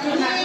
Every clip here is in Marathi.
Hey!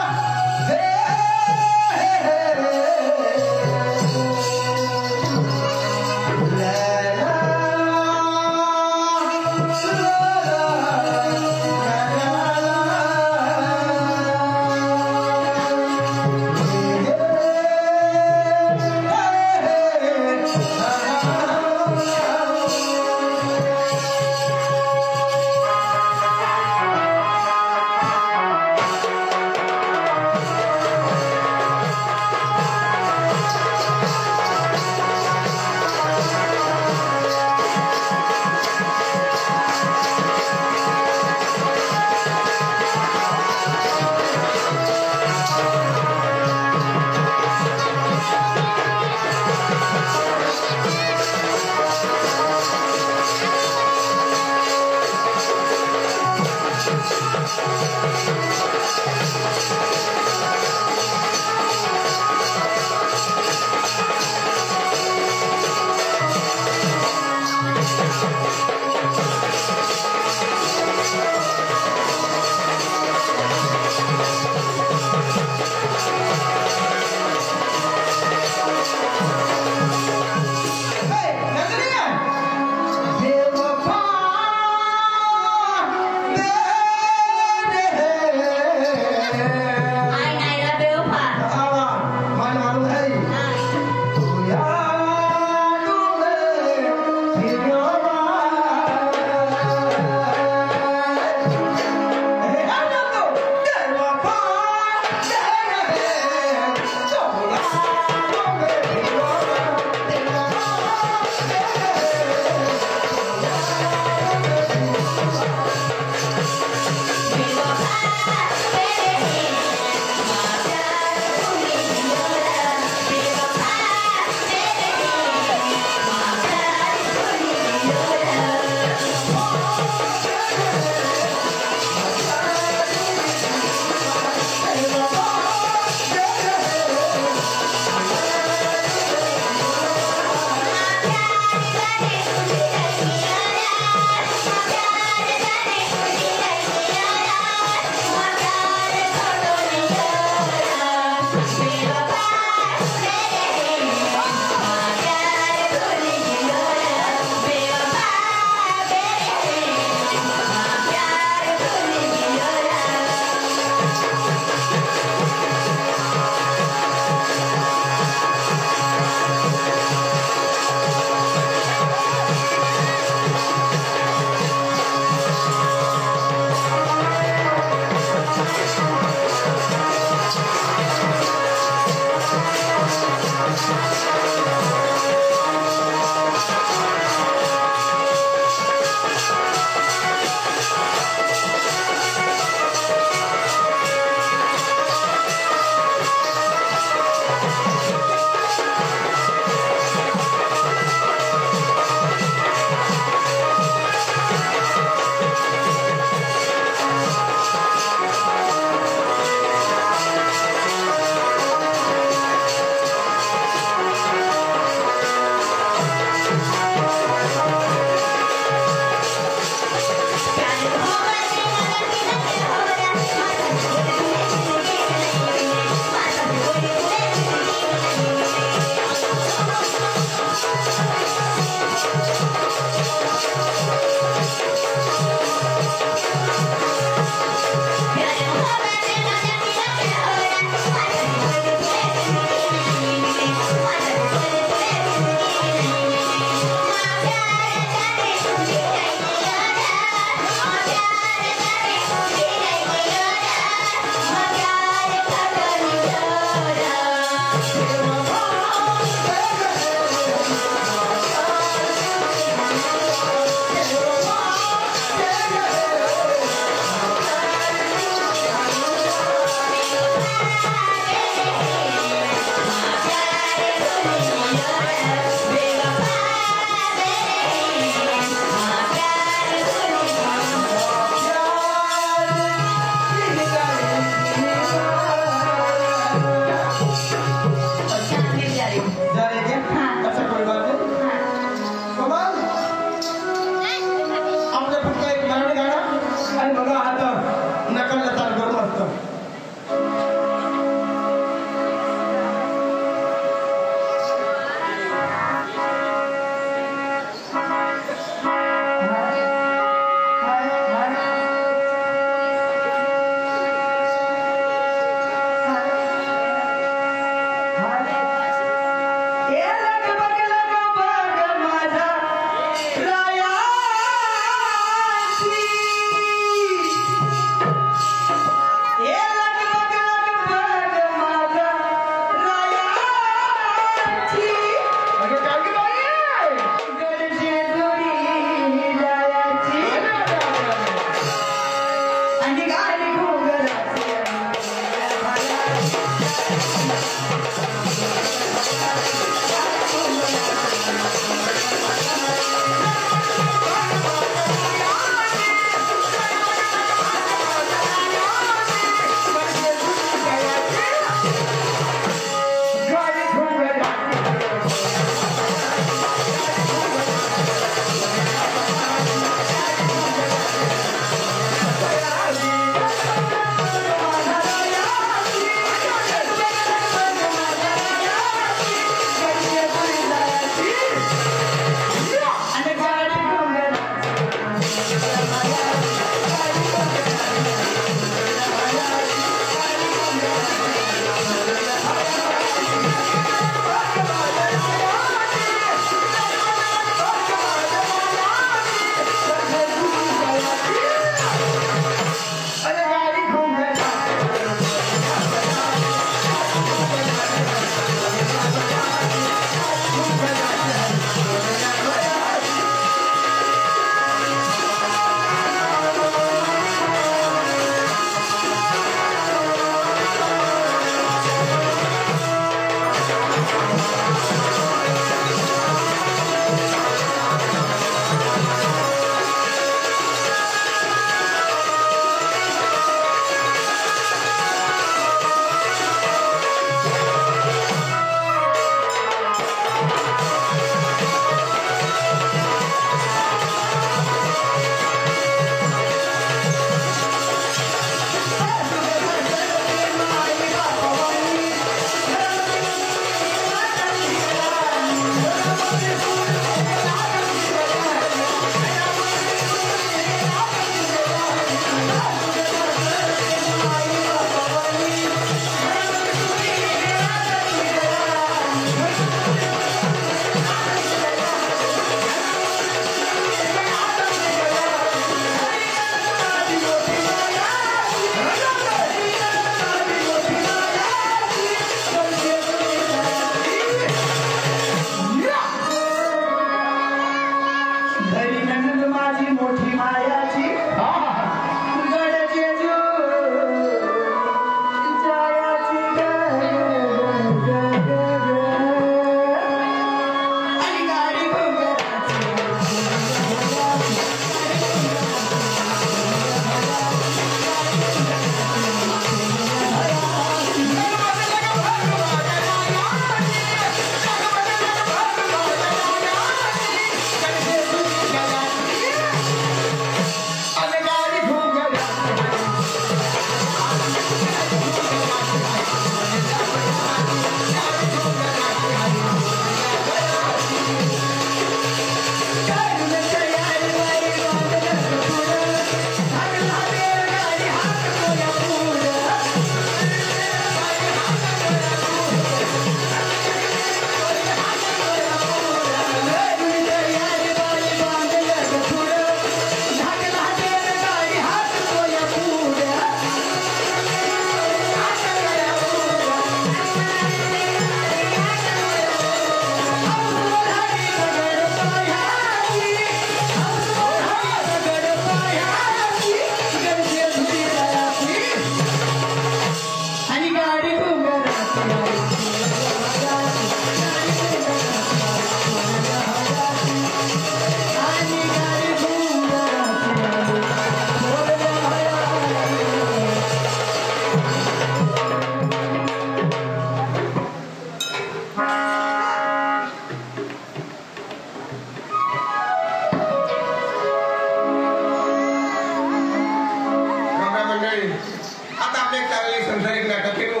अनेक चांगली संसारिक नाटक केलं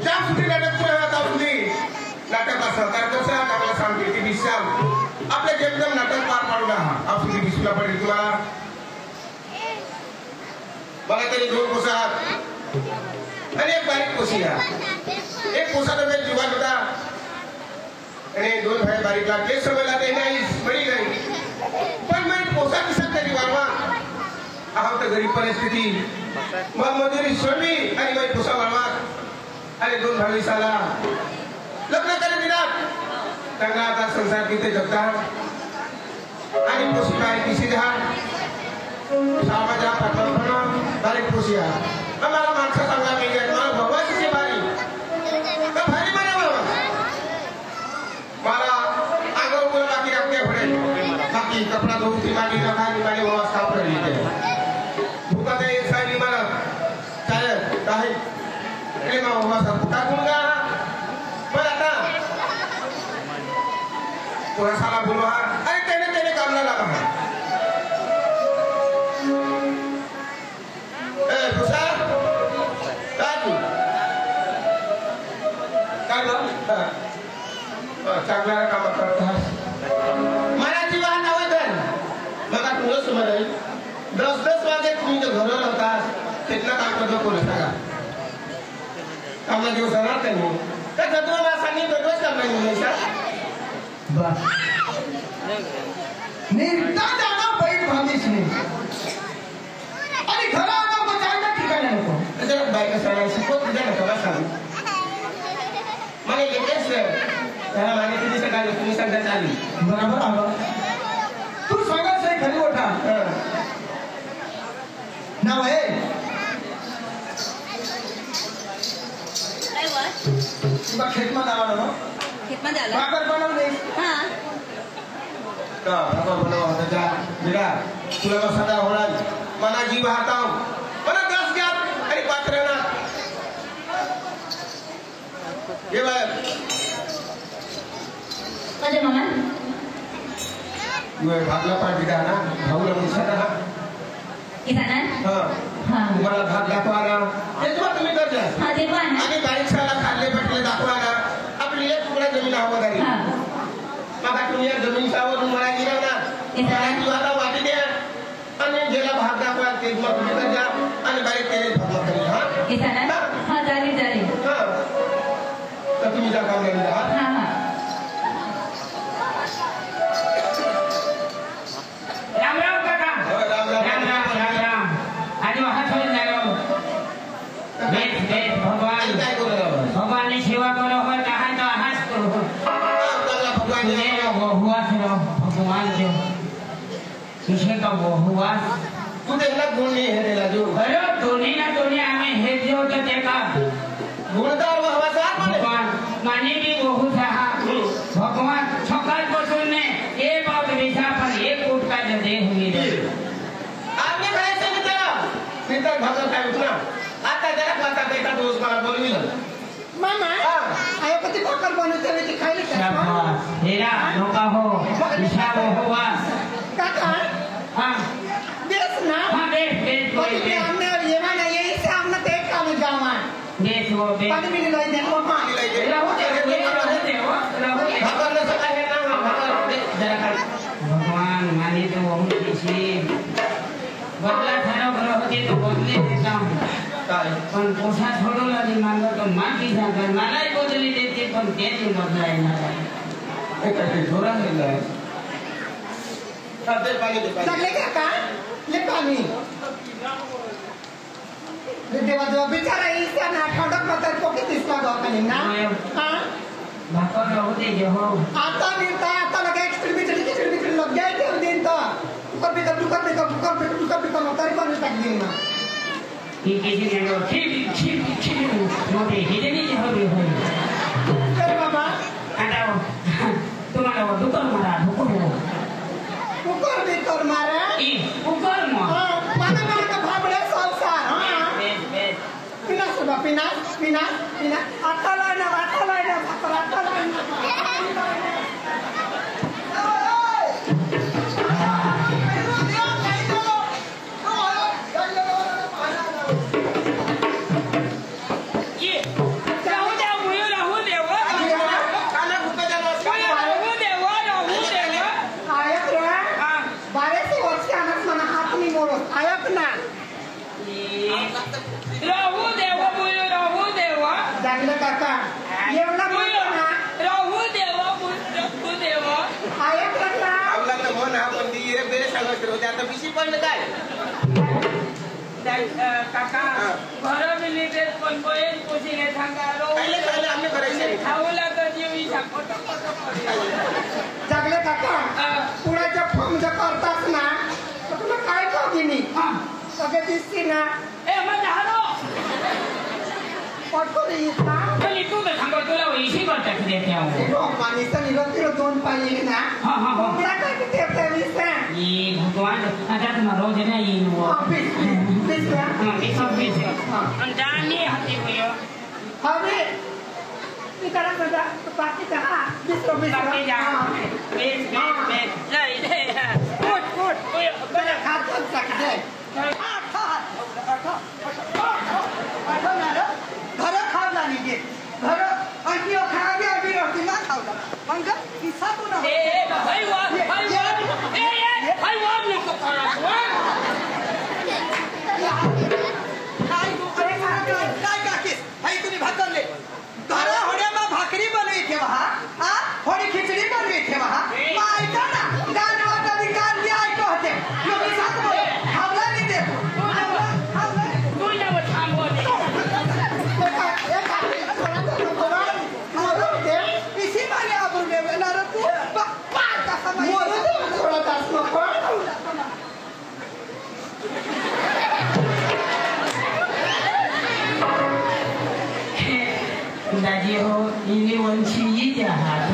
त्या सुधी नाटक नाटक सहकार कसं आपल्याला सांगते ती विश्राम आपल्या जेमतेम नाटक पार पाडू नका आपली दिसूला पडेल तुम्हाला मला तरी 2 कोसा आणि एक बारीक कोसी एक कोसा तर जीवात होता आणि 2 भाई बारीक लागले समजला ते नाही बळी नाही पण मी कोसा दिसत तरी वारवा आहोत गरीब परिस्थिती मग मजुरी सोडली आणि मी कोसा वारवा आणि 2 भाई साला लग्न करून दिलात चांगला आता संसार किती जगतात आणि कोशी बारीक किसी जहा सामाजा पाठवणा बारीक कोशी आम्हाला माणसं चांगला पाहिजे मला भगवानची बारी का भारी मला आगर ऊपर बाकी रखने पड़े बाकी कपड़ा धोती बाकी रखा निकाली व्यवस्था पर लीजिए भूखा दे एक साइड मला चाहे दाही अरे मैं व्यवस्था भूखा दूंगा पर आता पूरा साला बोलवा अरे तेने काम ना लगा ए भूसा राजू काय ना चांगला काम करतात मराठी वाहन आवाजन बघा तुझं समज 10 वाजे तुम्ही जो घरात होता तिथलं काम करतो कोण सांगा कामला दिवस राहणार त्यांनी तर जतवा मासांनी दररोज करणार मुलीचा बस निर्ता जाना बैठ भांदीच नाही आणि घराला बचायला ठिकाण नको त्याच्या बायका सगळ्या शिकवत तुझ्या नका सांग मला येतेच त्याला मागे किती सकाळी तुम्ही सांगता चालली बरोबर आलो तू सांगाल सही खाली उठा नाव आहे तुला खेतमध्ये आला ना खेतमध्ये आला भाकर बनवले हां का भाकर बनवा जा बिरा तुला सदा होणार मना जीव हाताव मला 10 घ्या आणि पात्रना ये बाय अरे मामा ये भागला पार्टी का ना भाऊला मुसादा कितना हां तुम्हाला भाग दाखवाना तेच तुम्ही करता हां ते पण आणि बाईकला खाल्ले पटले दाखवाना आपली एक तुकडा जमीन हवादारी हां मग तुम्ही या जमिनीवर मला गिरव ना मला जीवाला वाटी द्या आणि ज्याला भाग दाखवा ते मग तुम्ही करजा आणि बाईक केले भाग करी हां कितना हां झाली हां तर तुम्ही जा काम करा हां हां राम राम काका राम आणि हात जोडून जालो बेट भगवान ने सेवा करो हो कहा तो हाथ करो भगवान जो किसे का वो हुआ तू देखला गुण नहीं है रेला जो अरे दोन्ही ना दोन्ही आम्ही हे जे होतं ते का गुणदार भगवान भगवान माने भी बहुत सहा भगवान सकाळपासून ने एक बात विचार पर एक उठ का दे हुई रे आपने भाई से नितर भगवान काय उठना आता जरा माता बेटा दोस्त मला बोलविलं मामा आयो कधी भाकर बनवते रे ती खायला शाबाश हेरा नोका हो हिसाब हुआ काका हां बेस ना हां बेस कोई कभी हमने ये माना यही से हमने देख का में जावा बेस वो बेस पानी मिल लई दे मामा रहो भगवान ने सका है ना भगवान जरा कर भगवान माने तो हम किसी बदला थारो घर होते तो बदले देता काय पण पोसा छोडून आली मानलं तर माती सांगतात मलाही बदली देते पण त्याची बदलाय ना हे काय जोरा दिलाय करते पाणी दे पाणी लागले काका ले पाणी देवा जो बिचारा इसा ना ठडक मतर पोकी दिसला दोकानी ना हां भाकर होते जे हो आता निर्ता आता लगे एक्सपेरिमेंट लग गए थे दिन तो कुकर तरी पण टाक दिन ना की किसी ने ठीक मोठे हिजनी हवी होई अरे बाबा आता तुम्हाला दुकर मारा दुकर हो कुकर भी कर मारे ई कुकर मा माना का भाबड़े संसार हां बेस पिना सुबा पिना आता लाना भाकर आता लाना ना राहू देव बोल राहू देव जागले काका एवढा बोलतो ना राहू देव राहू देव ऐक ना आवला तर मन हा पण ती रे बेरे सांगत होते आता बिशी पडलं काय काका घर मिलिटे पण कोण पोसिले सांगा कायले कायले आम्ही करायचे खाऊला तर जेवी सांगतो जागले काका पुण्याच्या फॉर्म जर करतात ना तर तुला काय कळते सगळे दिसते ना ए माझा हारो पटको येत ना चल तू तर सांगतो तुला इशी करता की देते आहो पाणीचा निघतो दोन पाणी ना कोंबडा काय किती येते ये भगवान आता तुम्हाला रोज नाही येईन वो मी सब बीच अंदानी हाती होयो अरे मी करा मजा बाकी जहा बाकी जा बेस नाही दे कोट बरं खात सकते घर खावला नाही घर आणखी खावे आम्ही रोटी ना खावला मग किस्सा तो ना ए भाई वाट नको करा काय काकीस भाई तुम्ही भाकरले घर होड्यामा भाकरी बनवी ठेवा हा होडी खिचडी बनवी ठेवा मग ऐका ना गाण वाटा विकार द्या ऐका होते लोक साथ बोले खावला नाही दे तू जाव थांबव इसी माने आबरू लेणार तू पाटा समय थोडा तास नको दादी हो इने वंशी येते आहात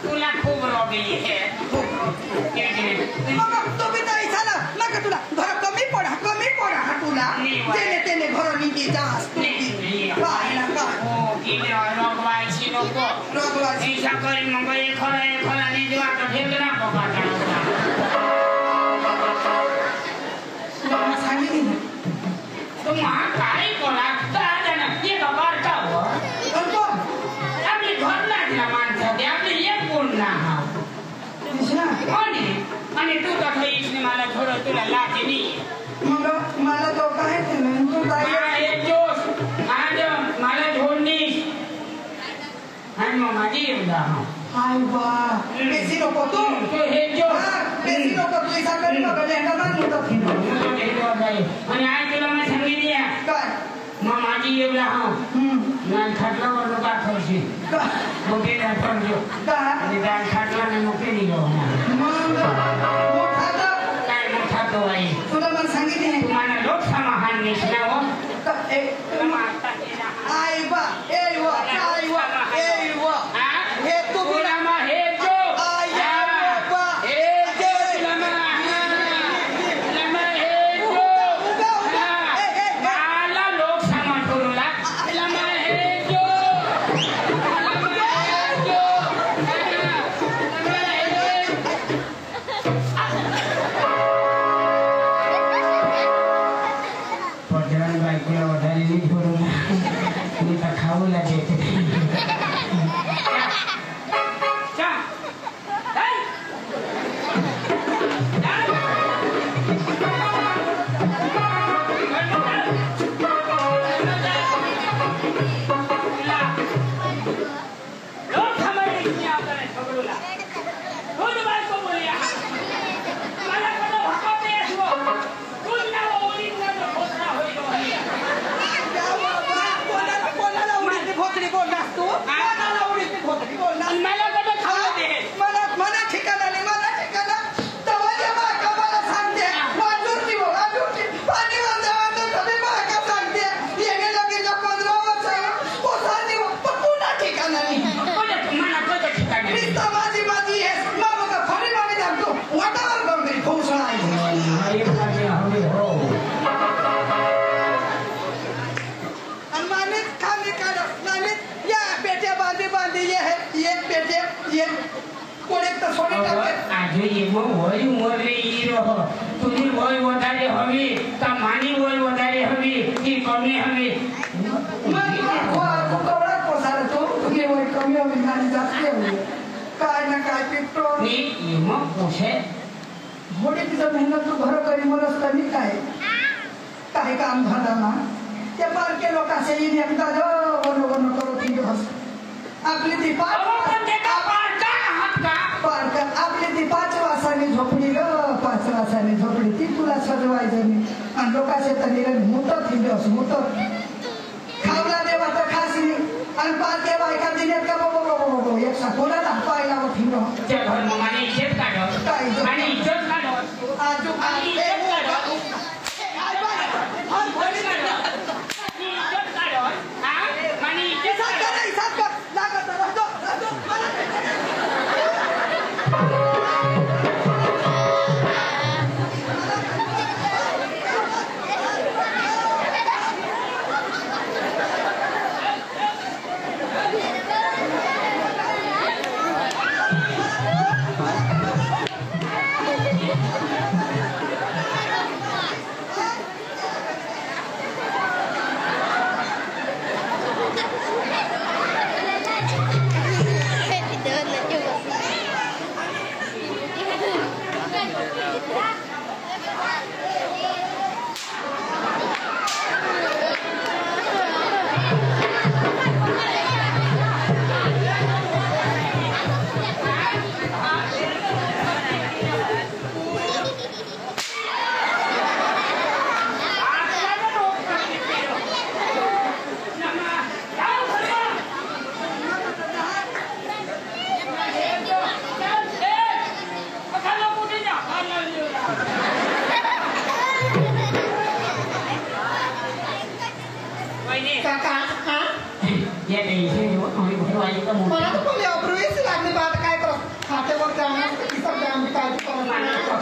तुला खूप रोगी तुम्ही तर इच्छा ना तुला घर कमी पडा तुला तेने तेने घर निघी जास्त काय ना काय रोगवायची नको रोगवायची करी मग खरा नाही जेव्हा तो ठेवला बघा सांगितली ना तुम्हा काय करा दादा ये बाबा का हो आपली घर लागला माणसं ते आपली एक कोण ना आणि तू तर इथने मला थोडं तुला लाजे नाही मग मला तो काय तू हे जोश आज मला झोडणीस आणि मग माझी येऊन जा हाय बा बेसी नको तू हे जोश बेसी नको तू इसा करी नको लेंगा बांधू तो आणि आज तुला मी सांगितली काय मग माझी येऊ राहा नाही खाटला वर नका खर्ची मोठे पण घेऊ आणि त्या खाटला नाही मोठे निघाव काय मोठा तो आहे तुला मला सांगितले तुम्हाला लोकसमाहार निघल्यावर आई बा ए वा आई वा ए वा हे तू तुला हे जो तुम्ही वय वधारे हवी तर मानी वय वधारे हवी की कमी हमें कवडा पोसाला तो तुम्ही वय कमी होईल आणि जास्त होईल काय ना काय पेट्रोल नी मग पोसे होडी तिचं मेहनत तू भर करी मरस कमी काय काय काम धंदा ना ते पारके लोकांचे येईन एकदा बरोबर करू ती बस आपली ती पारकर आपली ती 5 वासाने झोपडी ग 5 वासाने झोपडी ती तुला सजवायचं मी आणि लोकांचे तरी मुतत हिंडस मुतत खावला देवा तर खासी आणि पारके बायका दिलेत का बाबा एक साकोला पायला हिंडो त्या घर माने इज्जत काढो आणि इज्जत काढो आजू आणि इज्जत काढो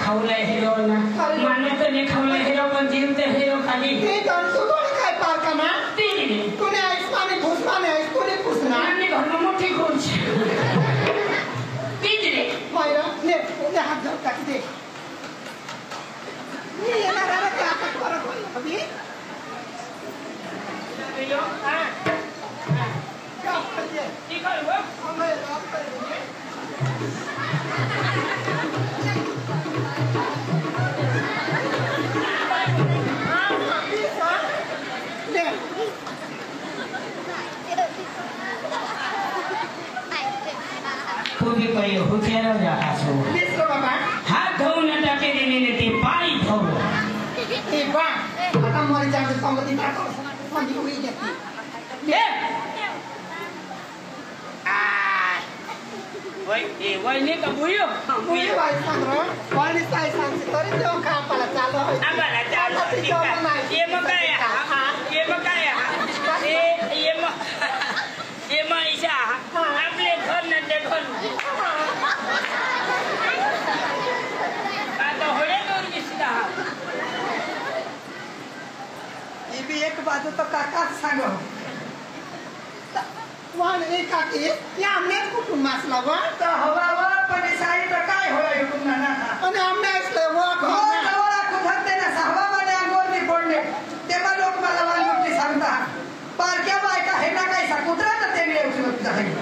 खावलाय हिरो ना मानत ने खावलाय हिरो पण जीवते हिरो खाली ते तर तू कोणी काय पारका ना ती कोणी आईस्माने घुसमाने आईस कोणी घुसना आणि घर मोठी खुर्च ती रे मायरा ने हात धर टाकी दे मी येणार आहे का आता परत अभी यो हां क्या करते ठीक आहे बघ हमें रात करेंगे तुम्ही काही हुशार जासो दिसलो बाबा हात धुवून टाके दिलेले ते पाय धुवून ए बा आता मरी जाते संगती टाको संधी होई जाती ये वय ने का बुयो मुझे भाई सांगरो वाली साई सांगते तरी तो काम पला चालू है आम्हाला चालू ये मग काय ये मग काय ये मग ईशा आपले घर न ते घर आता होळे दोन दिसला ये भी एक बाजू तो काका सांगो वाण एक काकी या आमने कुटुंब मासला वा तर हवा पण साई तर काय होय कुटुंब ना आणि आमने असले वा घोडा कुठते ना सहावा माने अंगोरनी पडले तेव्हा लोक मला वांगुटी सांगतात पारक्या बायका हे ना काय साकुत्रा तर ते मी उचलत जाईल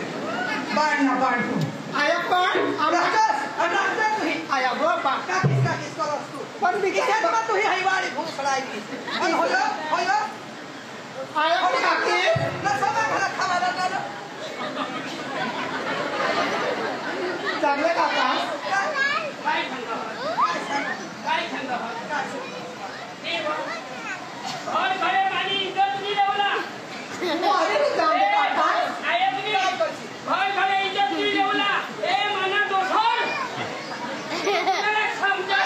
बाण ना बाण तू आया पण आमदास अनाचा तू आया व बा काकीस करस तू पण मी किती मग तू ही वाडी भूसडायची आणि होय होय आया पण काकी ना सगळं घरात खावायला ना चांगले काका काय सांगा ते और घरे पाणी इज्जत नाही देवला अरे चांगले काका आया तुम्ही घर घरे इज्जत नाही देवला ए मना दोसर तुला समजा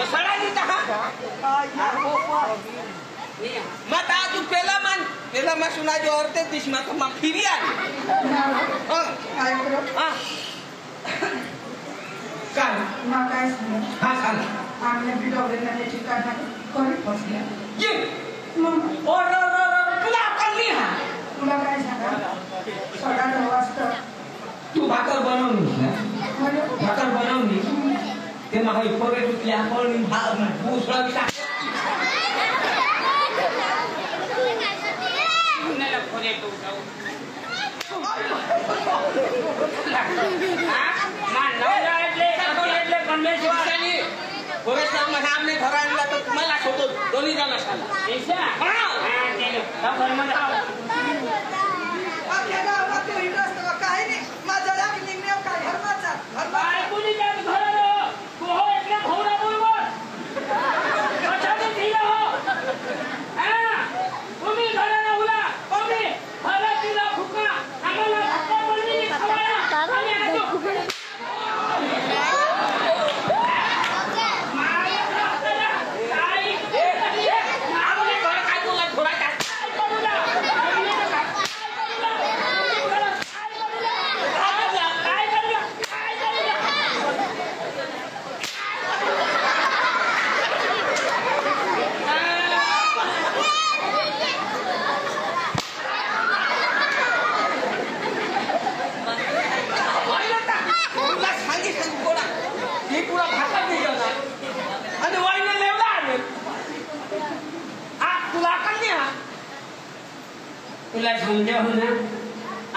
तो सड़ा नहीं था मत आज पहला मन सुना जो औरतें दिश में तो मैं फिरी आ काय करू हाँ काय मग काय सांगू हा सांग आम्ही बिडवलेल्या ठिकाणी कोणी पोचल्या ये मग और तुला अक्कल नहीं है तुला काय सांगा सगळा वाजता तू भाकर बनवली ना भाकर बनवली ते मग पोरे तुटल्या आपण भूसळा विटा नहीं लग खोले तो जाओ मान ना ले कन्वेंस वाली पोरे सांग मला आमने घर आणला तर मला सोडतो दोन्ही जण असतात ऐसा हां ते घर मध्ये आव आपल्या गावात तो इंटरेस्ट काय नाही माझा राग निघणे काय घरमाचा काय कोणी त्या घराला तू हो एकला घोडा बरोबर कशाने दिला हो हां तुम्ही घराला उला तुम्ही घराला फुका आम्हाला धक्का पडली खावाला आणि आजो तुला समजावं ना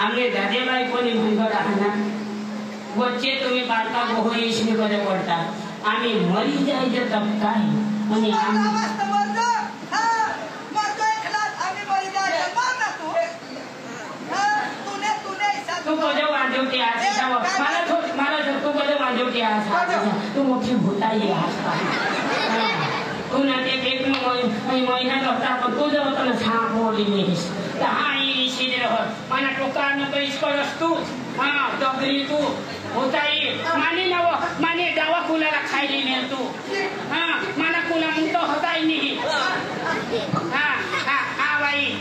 आमले दादेबाई कोणी भंगड आहाना वच्चे तुम्ही बारका गोहो इसने कडे पडता आम्ही मरी जायचं तब काय आणि तू कधी वांजवटी आहेस मला तू कधी वांजवटी आहेस तू मोठी भूताई आहेस तू ना ते एक महिना होता पण तू जर होता सांग बोललीस हाई शिदे मला टोकानं तो इसकळस तू हा डगरी तू होताई माने नव माने डावा कुलाला खायली नेल तू हा मला कुला मुक्त होताई नाही हा हा हा बाई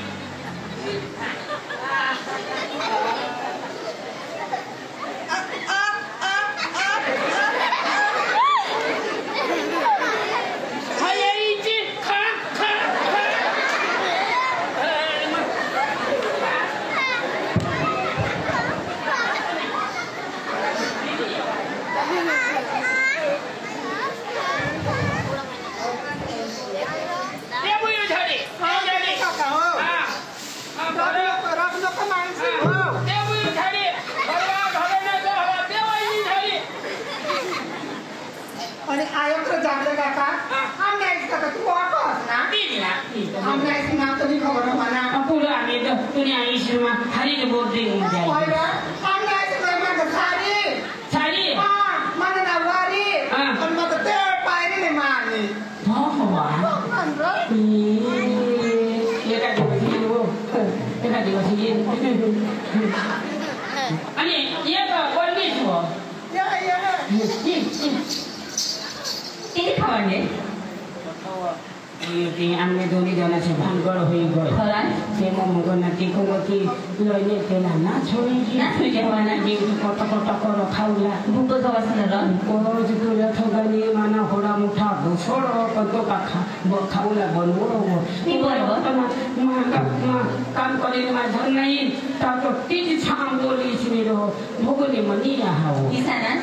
आणि आयोचं जागलं काका आम्ही ऐकता का तू वापस ना आम्ही ऐकून ना तुम्ही खबर म्हणा पुढं आम्ही तुझ्या आयुष्यमा हरीने बोलते आम्ही ऐकतोय माझं सारी सारी माझं नाव वारी पण मग ते पायरी नाही मारली एका दिवशी आणि एक कोणतीच हो किती खवडले आम्ही दोन्ही जणांचे भानगड होई गए ते मग ती की लयने त्याला ना छोडी जेव्हा जीव कटकटक खाऊला भूक वाचणार कोज तुला ठोगानी माना होडा मोठा घोसोड पण तो का खाऊला बनवू मी बरोबर काम करेल माझं नाही तर तीच छान बोलीस मी रो भोगले मनी राहावं किसाना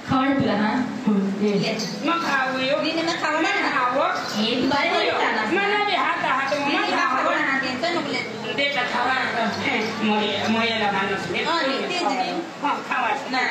खवड तुला हा मग खाऊ यो मी खावणार ना खावं हे तू बारे बोलताना मला बी हात मी मग खावणार ना त्यांचं नको देता खावा मोयाला माणूस खावा ना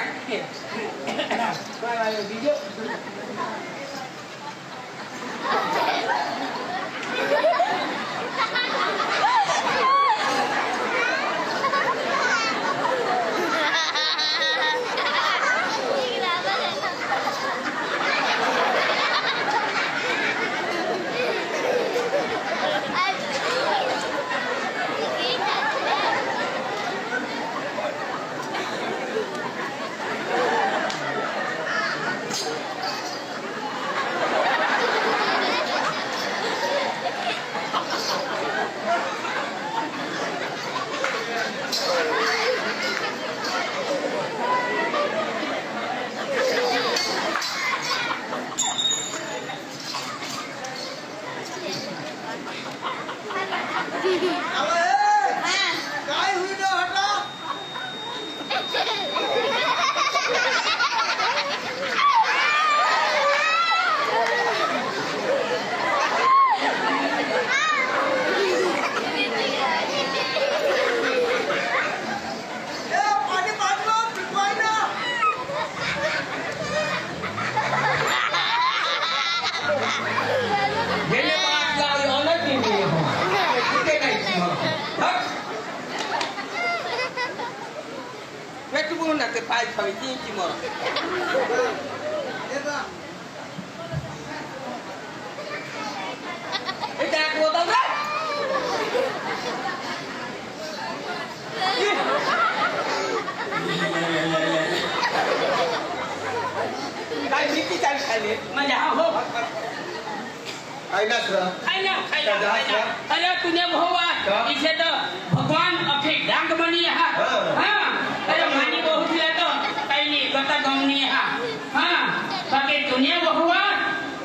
काय हुई ना हटा cái phai thời chi mà cái cha của tao đấy cái biết cái chân khai liệt mà nhà không अरे तूने बहुआ इसे तो भगवान अपने डांग बनी है हाँ अरे मानी बहु दिया तो कहीं नहीं बता गमनी है हाँ बाकी तूने बहुआ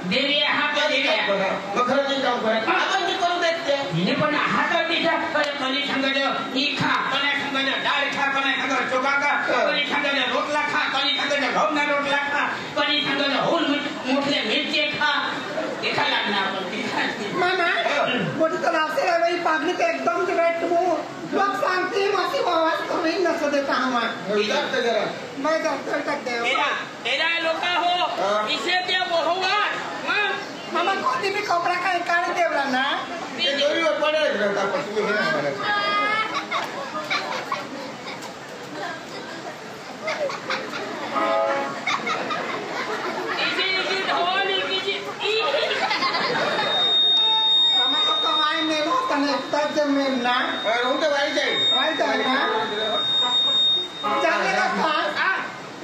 दे रहे यहाँ पे दे रहे मखर जी काम करे आपण जी करू देते इन्हें पण हाथ दिशा करे कली संग जो ई खा कने संग जो डाळ खा कने संग चोका का कली संग जो रोटला खा कली संग जो घऊं ना रोटला खा कली संग जो होल मोठले मिरची खा देखा लागना मामा मोठी तर असे आहे पागली ते एकदम ग्रेट तू लोग सांगते मासी आवाज कमी नसो देता हवा मैं डॉक्टर का देव तेरा लोका हो इसे ते बहुआ मामा कोणी भी कपड़ा का काढ देवला ना ते दोरी वर पडे का तुम्ही हे मला इसे ढोल कीजिए तब जब मैं ना रहूं तो वाई जाए ना जाने का था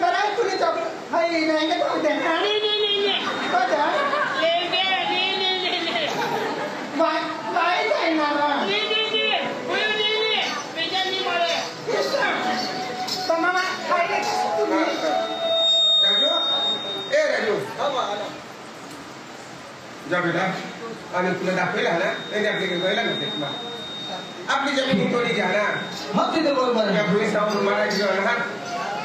मेरा तूने जब भाई नहीं के तो देखा नहीं तो जा ले भाई जाए ना कोई नहीं बेजा नहीं मारे तो मामा खाइले राजू ए राजू अब आला जा बेटा आणि तुला दाखवेल ना त्यांनी आपली गयला नव्हते तुला आपली जमीन थोडी घ्या ना मग तिथे बरोबर या पोलीस सावरून मारायची ना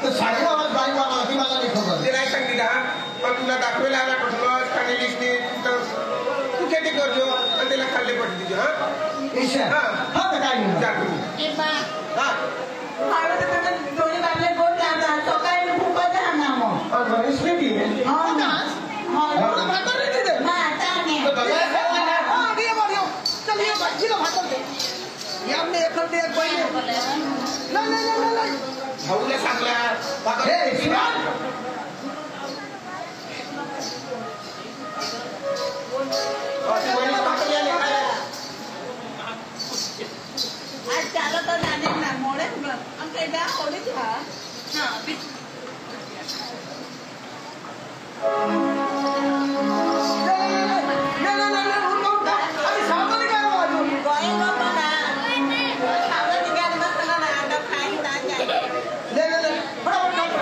तर साडे आवाज बाई बाबा ती मला नाही खबर ते नाही सांगितलं हा पण तुला दाखवेल आला कुठलं खाली लिस्टी तू खेती करजो आणि त्याला खाल्ले पडते तुझे हा ईशा हा हा तर काय म्हणतो जा तुम्ही हा दोन्ही बाजूला गोड लागतात तो काय खूपच राहणार मग और बरीच बेटी है हो ना हो और माता रे तिथे आता नाही हां दिया बढ़ियो चलिए भाजी लो भात दे ये हमने एक कर दिया कोई नहीं भाऊला सांगला हे शिवान आज चालत तो जाने ना मोड़े हम कहीं जा होली था हाँ अभी सामने क्या हुआ जो गोई नो बना खाना निकाल मत ना ना खाई ना जाए ले फटाफट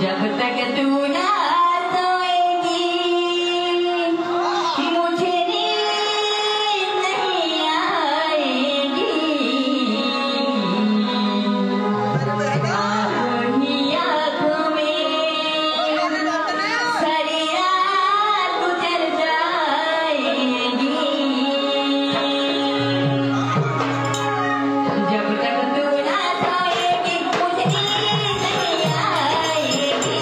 जब तक तू ना सोएगी मुझे नींद नहीं आएगी आँखों में सारी रात गुजर जाएगी जब तक तू ना सोएगी मुझे नींद नहीं आएगी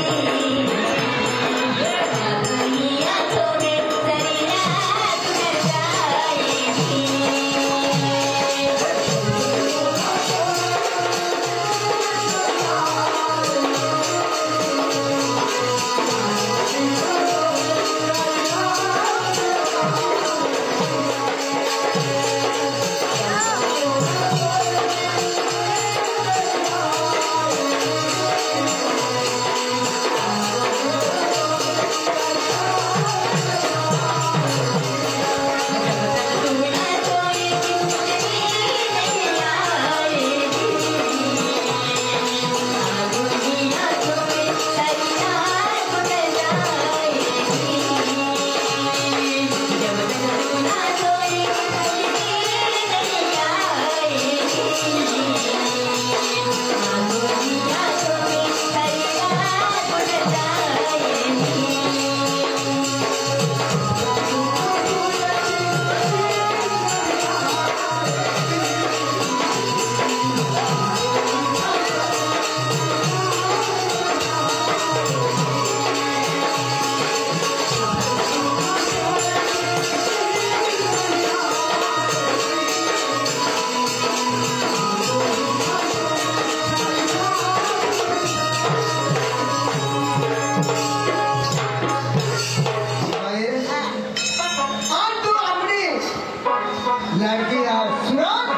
आणखी सुरत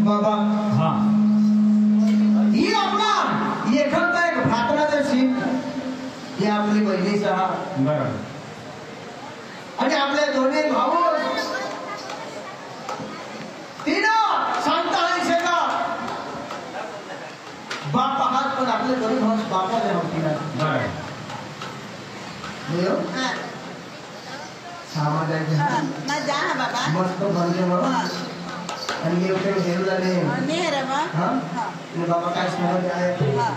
बाबा हा ही आपला एखादा एक भाकराचा सीन ही आपली बहिणीचा बरोबर आणि आपले दोन्ही भाऊ तिनं सांगता आणि शेका बाप हात पण आपले दोन्ही भाऊ बापाला होती ना बरोबर हा. सामान्य हा. ना जा हा बाबा मस्त बनले बाबा हा. आणि एवढे हेरला नाही नाही रे मग हा हा. आणि बाबा काय समज आहे हा.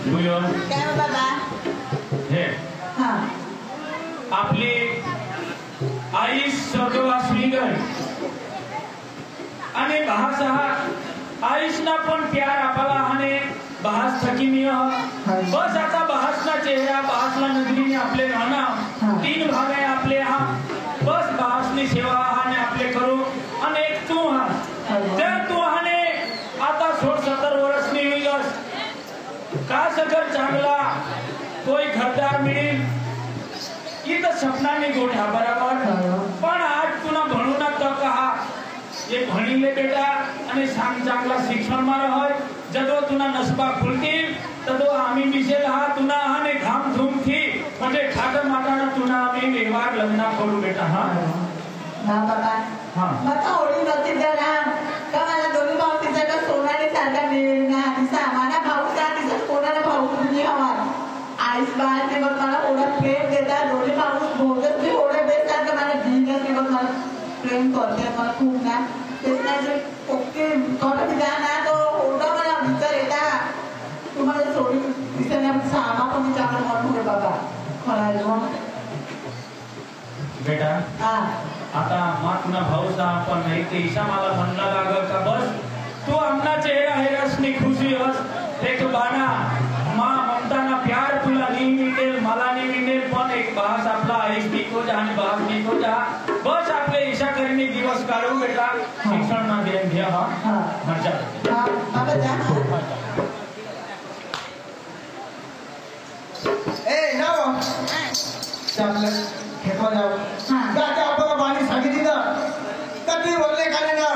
बोलो काय हो बाबा हे हा आपली आई स्वर्गवासी गई आणि बहासहा आईसना पण प्यार आपला हाने बहास थकी मिय बस आता बहासना चेहरा बहासला नगरीने आपले राहणं तीन भाग आहे आपले हा बस बहासनी सेवा हाने आपले करू आणि एक तू हा त्या तू हाने आता 16-17 वर्षनी विगस का सकर चांगला कोई घरदार मिळेल इथं सपनाने गोठा बरोबर पण आज तुला भणू ना तक हा ये भणीले बेटा आणि सांग चांगला शिक्षण मार होय जदो तुला नसबा खुलतील तदो आम्ही मिशेल हा तुला हाने घाम धूम थी म्हणजे ठाकर माटाना तुला आम्ही व्यवहार लग्न करू बेटा हा हा बाबा हा मका होळी नव्हती जरा का मला दोन्ही भाऊ तिचा सोनाने सारखा मिळणार तिचा आम्हाला भाऊ का तिचा कोणाला भाऊ तुम्ही हवा आईस बाळाने बघ मला ओढत प्रेम देतात दोन्ही भाऊ भोगत मी ओढत देतात तर मला दिनच मी बघ मला प्रेम करते मला खूप ना तेच नाही ओके कोणतं जा ना तो ओढा मला विचार येता तुम्हाला सोडून दिसण्या सामा पण चांगला म्हणून रे बाबा खरा बेटा हा आता मा तुला भाऊचा आपण नाही ते ईशा मला म्हणला लागल का बस तू आमना चेहरा हेरसनी खुशी हस एक बाना मा ममताना प्यार तुला नाही मिळेल मला नाही मिळेल पण एक बहास आपला आईस निको जा आणि बहास निको जा बस आपले ईशा करीने दिवस काढू बेटा शिक्षण ना देन घ्या हा मजा हा बाबा जा ए नाव आपलं खेपा जाऊ जाते आपल्याला पाणी सांगितली ना कधी बोलले का नाही ना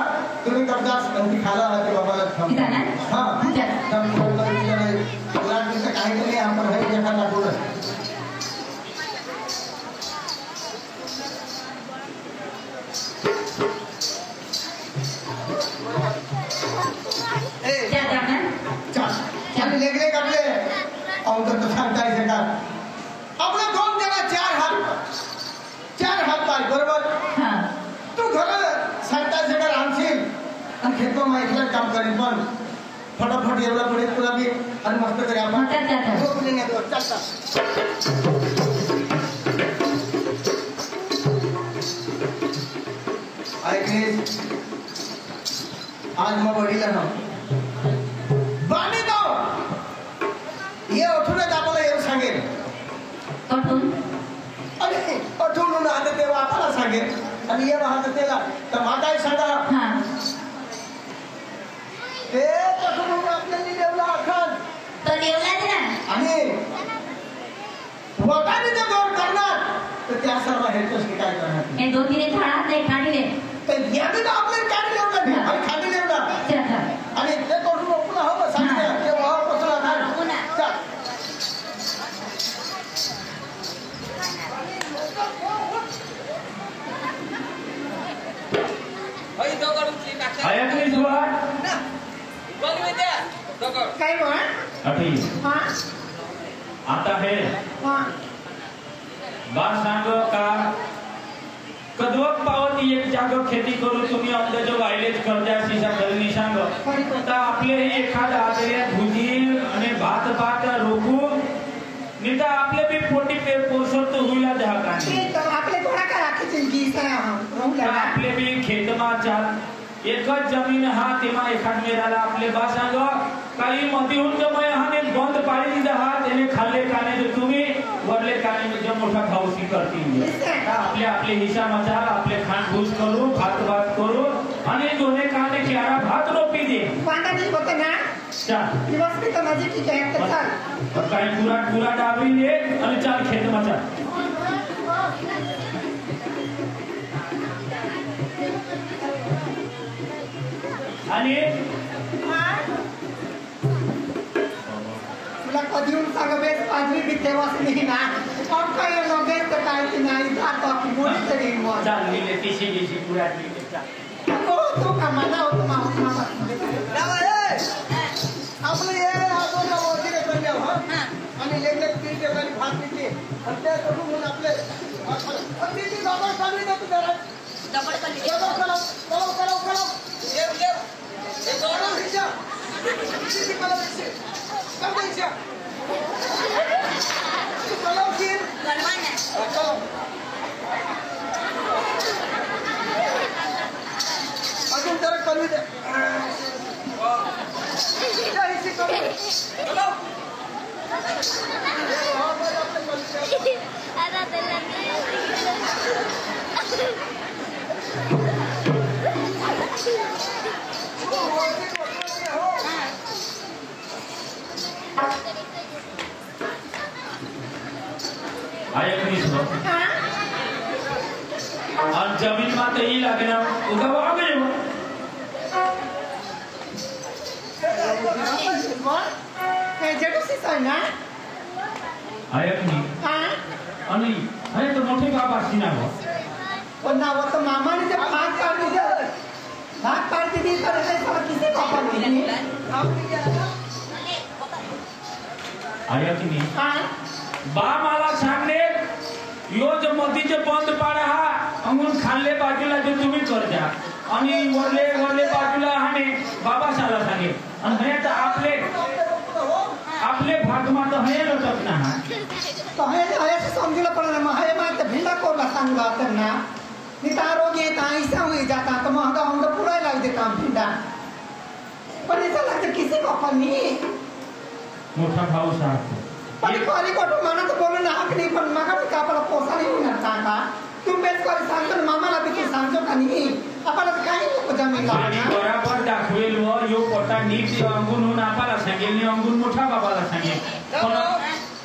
तुम्ही कब्जास नव्हती खाला ते बाबाला काहीतरी आपण हे एखादा बोल लेकरे कापले अवघड तर सांगता येते का आपला 2 जण 4 हात पाय बरोबर तू घर सांगता येते का रामशील आणि खेतो माहितीला काम करेल पण फटाफट एवढा पुढे तुला बी आणि मस्त तरी आपण ऐकलीस आज मग वडील ना बाणी गाव हे उठूनच आपल्याला येऊ सांगेल आणि उठून आता तेव्हा आपल्याला सांगेल आणि ये वाहत त्याला तर माताही सांगा ते पठून आपल्याला देवला अखंड तो देवलाच ना आणि वगाने ते गौर करणार तर त्या सर्व हेतूस काय करणार हे 2-3 झाडात नाही काढले तर याने आपल्याला काढले एवढं आणि खाली एवढा आणि ते करून पुन्हा हवं सांगते ते वाहपासून ऐकली तुला काय बोल अठी आता हे बात सांग का कदवक पावती एक जाग खेती करू तुम्ही आपल्या जो वायलेज कर्जा सीसा करणी सांग तर आपले एखादा आदर्या भुजी आणि भात रोखू नाही तर आपले बी पोटी पे पोषण तर होईला द्या का आपले कोणा का राखीची आपले बी खेतमा चाल एकच जमीन हा तेव्हा एखाद मेराला आपले बा सांग काही मती होऊन जमय हा बंद पाडी दिला हा त्याने खाल्ले काने तर तुम्ही वरले काने म्हणजे मोठा खाऊसी करतील आपले आपले हिशा मचाल आपले खानभूस करू भात करू आणि दोन्ही काने क्यारा भात रोपी दे वांदा नाही होते ना चाल दिवस भी तो मजे की क्या है काय पुरा डाबरी ले आणि चाल खेतमा चाल आणि तुला कधी येऊन सांग बेस पाजवी बिते वाचली ना अब काय लगेच तर काय की नाही जातो की बोली तरी मग चाल गेले तिशी पुरा गेले चाल तो का मना होतो मामा आपलं ये आपण वगैरे बनले हो आणि लेकर तीन ठिकाणी भात पिते आणि त्या करून आपले अतिथी डबल चालली ना तू जरा डबल करा ये दोनों हिस्सा किसी कलर से कब हिस्सा तू कलर की चलो अजून जरा कमी दे और जमीन में तो ही लगना उगा वो आ गए अरे तो मोठे बाबा सीना हो पण ना वो तो मामा ने जब भाग काट दी तर ऐसे सब किसी को अपन नहीं आया कि नहीं बा मला सांगले यो जो मोदीचे बंद पाडा हा अंगून खाल्ले बाजूला जो तुम्ही कर द्या आणि वरले बाजूला हाने बाबा साला सांगे आणि हे तर आपले भागमा तो हे लटक ना तो हे समजूला पडला मग हे मात्र भिंडा कोला सांगा तर ना नितारोग्य ऐसा हुई जाता तो महंगा हम तो पूरा लग देता भिंडा पण ऐसा लगता किसी को अपन नहीं मोठा भाऊ साहब पण कोणी कोटो माना तो बोलू ना हक नहीं पण मगर का आपला पोसा नहीं होणार का तुम बेस कोणी सांगतो मामाला बी तू सांगतो का नाही आपल्याला काही नको जमीन आणि बरोबर दाखवेल व यो पोटा नीट अंगून होऊन आपल्याला सांगेल नि अंगून मोठा बाबाला सांगेल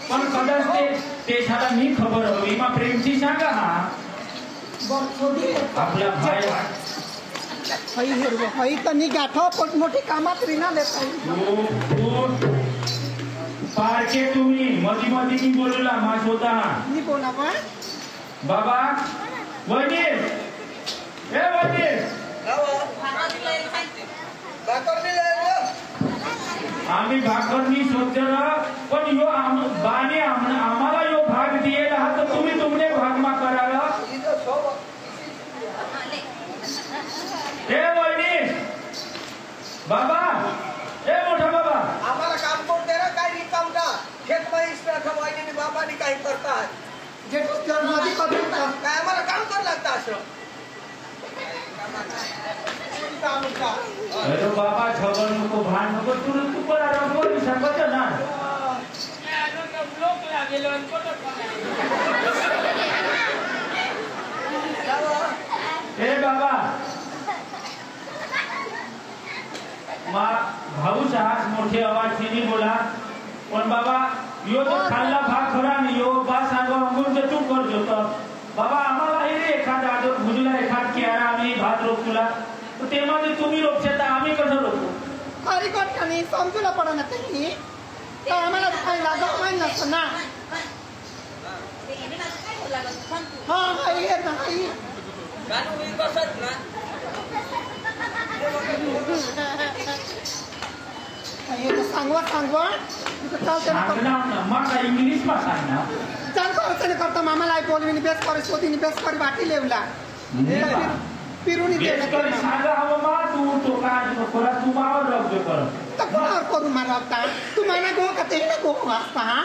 पण कदाच ते साला मी खबर हवी मा प्रेमची सांगा हा आपला भाई हई हिरव हई तनी गाठो पोट मोठी कामात रिना लेता पारके तुम्ही मधी की बोलला मा स्वतः मी बोला बाबा वडील ए वडील आम्ही भाकरनी सोचला पण यो बाने आम्हाला यो भाग दिएला हा तर तुम्ही तुमने भागमा कराला ए वडील बाबा ए मोठा बाबा आम्हाला काम कोण दे रे काय रिकाम का खेत में इस तरह खवाईने बाबानी काही करता है जे तो जर मध्ये करता काय आम्हाला काम कर लागता असं काम का अरे बाबा खबर नको भान नको तू पर आराम सांगत ना लोक लागेलो ए बाबा मा भाऊ साहब मोठे आवाज बोला पण बाबा यो तो खाल्ला भाग खरा नाही यो बा सांगो अंगून जे तू कर जोतो बाबा आम्हाला हे एखाद आदर भुजला एखाद केरा आम्ही भात रोखला तर तेमध्ये तुम्ही रोखता आम्ही कसं रोखू खरी गोष्ट नाही समजूला पडा ना त्यांनी तर आम्हाला काही लागत नाही नसतं ना हा हा ये ना ये तो सांगवा मग इंग्लिश मा सांग ना चाल करता मामाला बोलविनी बेस करे सोदीनी बेस करे बाटी लेवला पिरुनी दे कर सांगा हवं मा तू तो काय कोरा तू मावर रब्ज कर तर कोणावर करू मारवता तू माना गो का ते ना गो वास्ता हा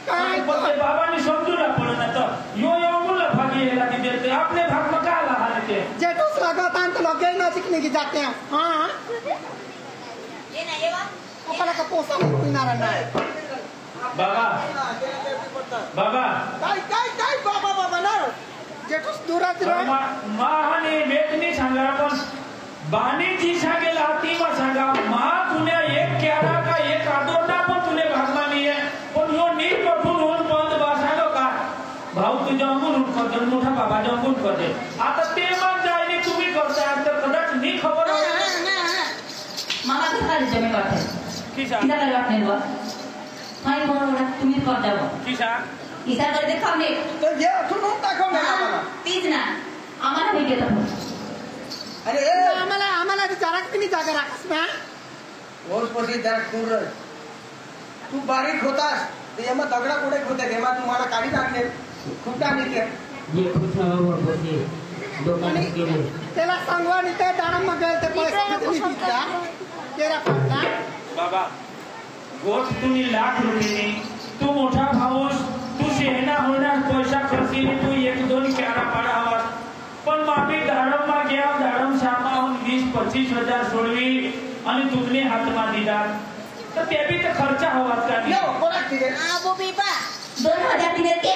काय पण बाबांनी समजूला पडना तर यो मुलं भागी यायला की देते आपले भाग मग काय आला ते जेठूस लगातार तो लगे नजीक नहीं जाते हैं हाँ ये ना ये आपला का पोसा नहीं नारायण बाबा बाबा काय बाबा ना जेठूस दुरात रहा महाने वेदनी सांगा पण बानी जी सांगेल ती मा सांगा मा तुने एक क्यारा का एक आदोटा पण तुने भागमा नहीं है भाऊ तुझ्या म्हणून करते मोठा बाबा जमून करते आता ते मग जायने तुम्ही करताय तर कदाच नाही खबर मामा किसका जमे करते किसा किसा करे वाटणे बा हाय बरोबर तुम्ही करता बा किसा किसा करे ते खाणे तो ये ठुनून दाखव ना आम्हाला तीच ना आम्हाला नाही देत अरे आम्हाला जरा तुम्ही जागा राखस ना रोज पसी जरा दूर रह तू बारीक होतास ते एमा दगडा कोडे होते एमा तुम्हाला काढी टाकले खुटा निके ये कुछ ना हो बोलते दुकान गेले त्याला सांगवा आणि ते दाडम मग ते पैसे किती दिसता तेरा पडला बाबा गोष्ट तुम्ही ₹1,00,000 तू मोठा भाऊस तू शेहना होणार पैसा खर्चीने तू 1-2 क्यारा पाडावा पण मामी दाडम मा गया दाडम सामा 20-25 हजार सोडवी आणि तुमने हातमा दिला तर ते बी तर खर्च हवाच का यो कोणा तिथे आबो बीबा 2000 दिले ते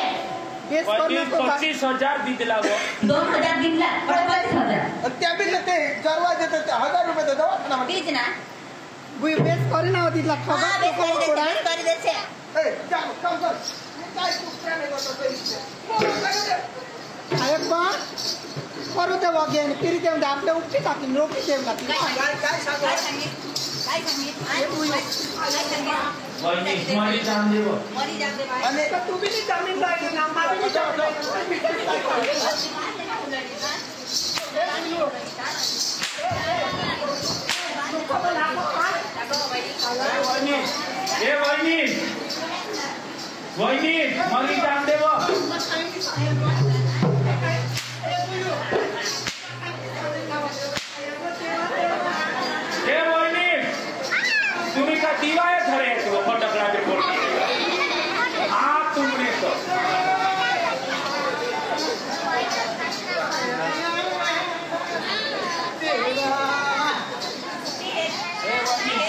केस करणे को 25,000 दिला वो 2000 दिला पण 25,000 त्या बी ते चरवा देते ₹1,000 दे दवा ना तीच ना बुई बेस करी ना होती लखा कर दे से ए जा काम कर काय तू प्राणे करतो अरे बा करू ते वागेन फिर ते आपले उपटी टाकून रोटी देऊ लागली काय सांगू काय सांगितलं वहिनी मरी जाम देव आणि तू बी जमीन लागली ना मामी बी वहिनी मरी जाम देव तुम्ही का दिवाय खरे फटकला आप तुमने तो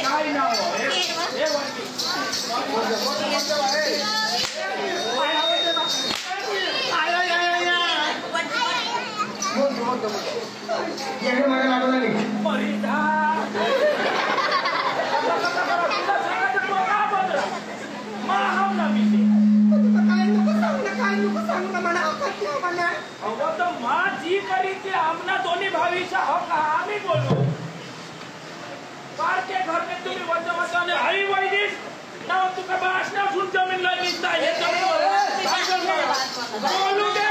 काय नाव येणे मला लागला नाही मरीदा दोन्ही भावीचा हक आम्ही बोलू पार के घर में तुम्ही वचन आई वैदिश ना तुका भाषण सुन जमीन लय निघता हे बोलू दे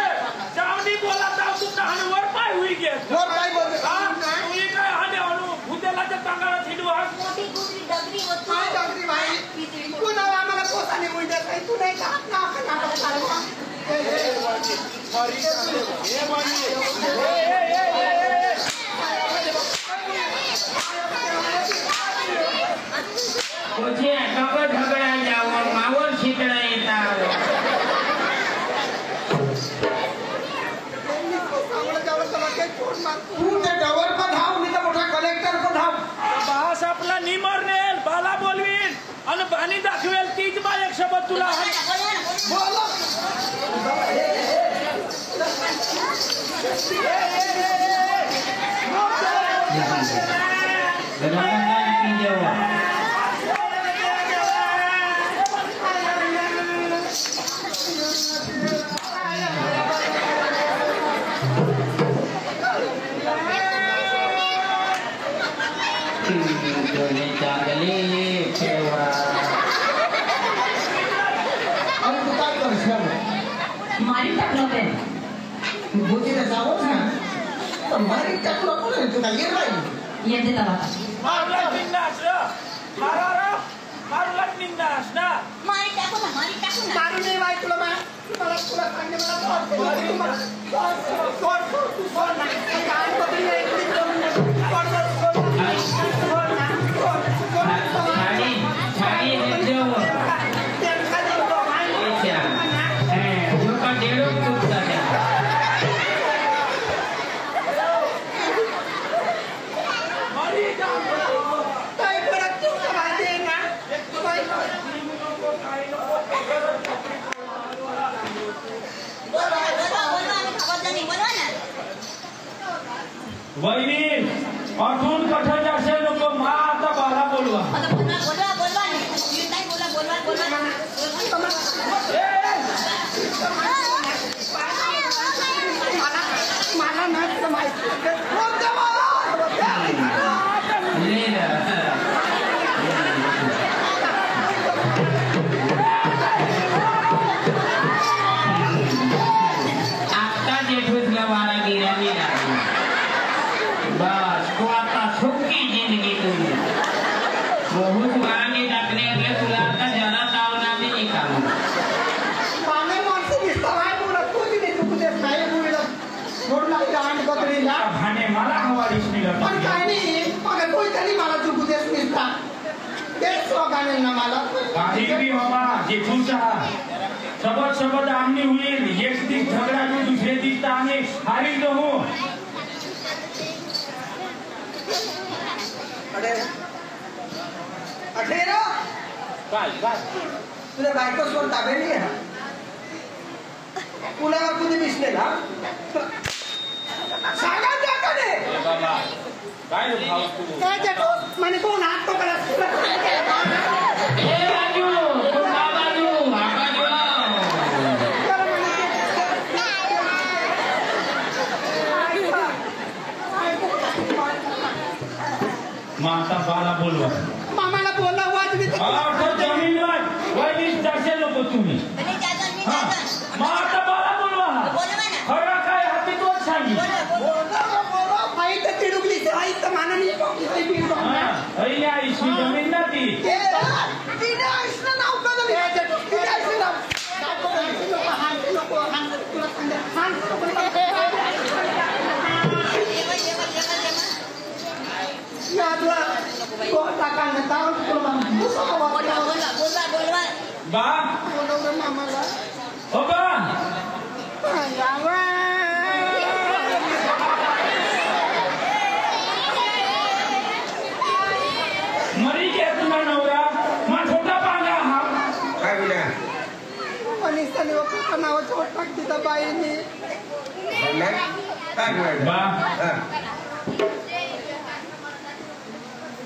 जावनी बोला जाव तू कहाणी वर पाय हुई गे वर काय बोल तू काय हाने अनु भूतेलाच्या टांगाला छिडवा मोठी गुजरी डगरी होती काय डगरी भाई तू ना आम्हाला पोसाने मुंडे काही तू नाही का ना का मुझे कब झगड़ा जाओ मावर शिकड़ा येता तू ते डवर को धाव मी तर मोठा कलेक्टर को धाव बास आपला निमरनेल बाला बोलवीन आणि बाणी दाखवेल तीच बा एक शब्द तुला बोलो मारी टाकलं ते भोजीला जावंच ना मारी टाकलं कोण तुला ये राहील येते तवा मारला निंदास र मारला निंदास ना मारी टाकू ना मारू नाही बाई तुला मला सांगणे मला वहिनी अजून कठोर जास्त नको मा आता बाला बोलवा बोलवा वाढीस निघत पण काय नाही मग कोणतरी मला चुकू देस निघता तेच स्वागाने ना मला काही बी बाबा जे तुमचा सबत सबत आमनी होईल एक दिस झगडा जो दुसरे दिस तर आम्ही हारी हो अठेरो काय काय तुला बायको सोड ताबे नाही आहे पुलावर कुठे दिसलेला सांगा त्याकडे बाबा काय भाव तू म्हणे कोण हात पकडा ए बाजू तू का बाजू बाजू माता बाला बोलवा मामाला बोलला वाज मी जमीन वाईस दर्शन नको तुम्ही माता बाला बोलवा खरा काय हाती तोच सांगी आई तर तिडुकली आई तर मानानी अरे आईशी जमीन ना ती तिने आईसनं नाव काढलं तिने आईसनं नाव बा हो बा मरी के तुला नवरा मा छोटा पांगा हा काय बोला मनीषाने नाव छोट टाकती त्या बाईने काय बोलायचं बा हा.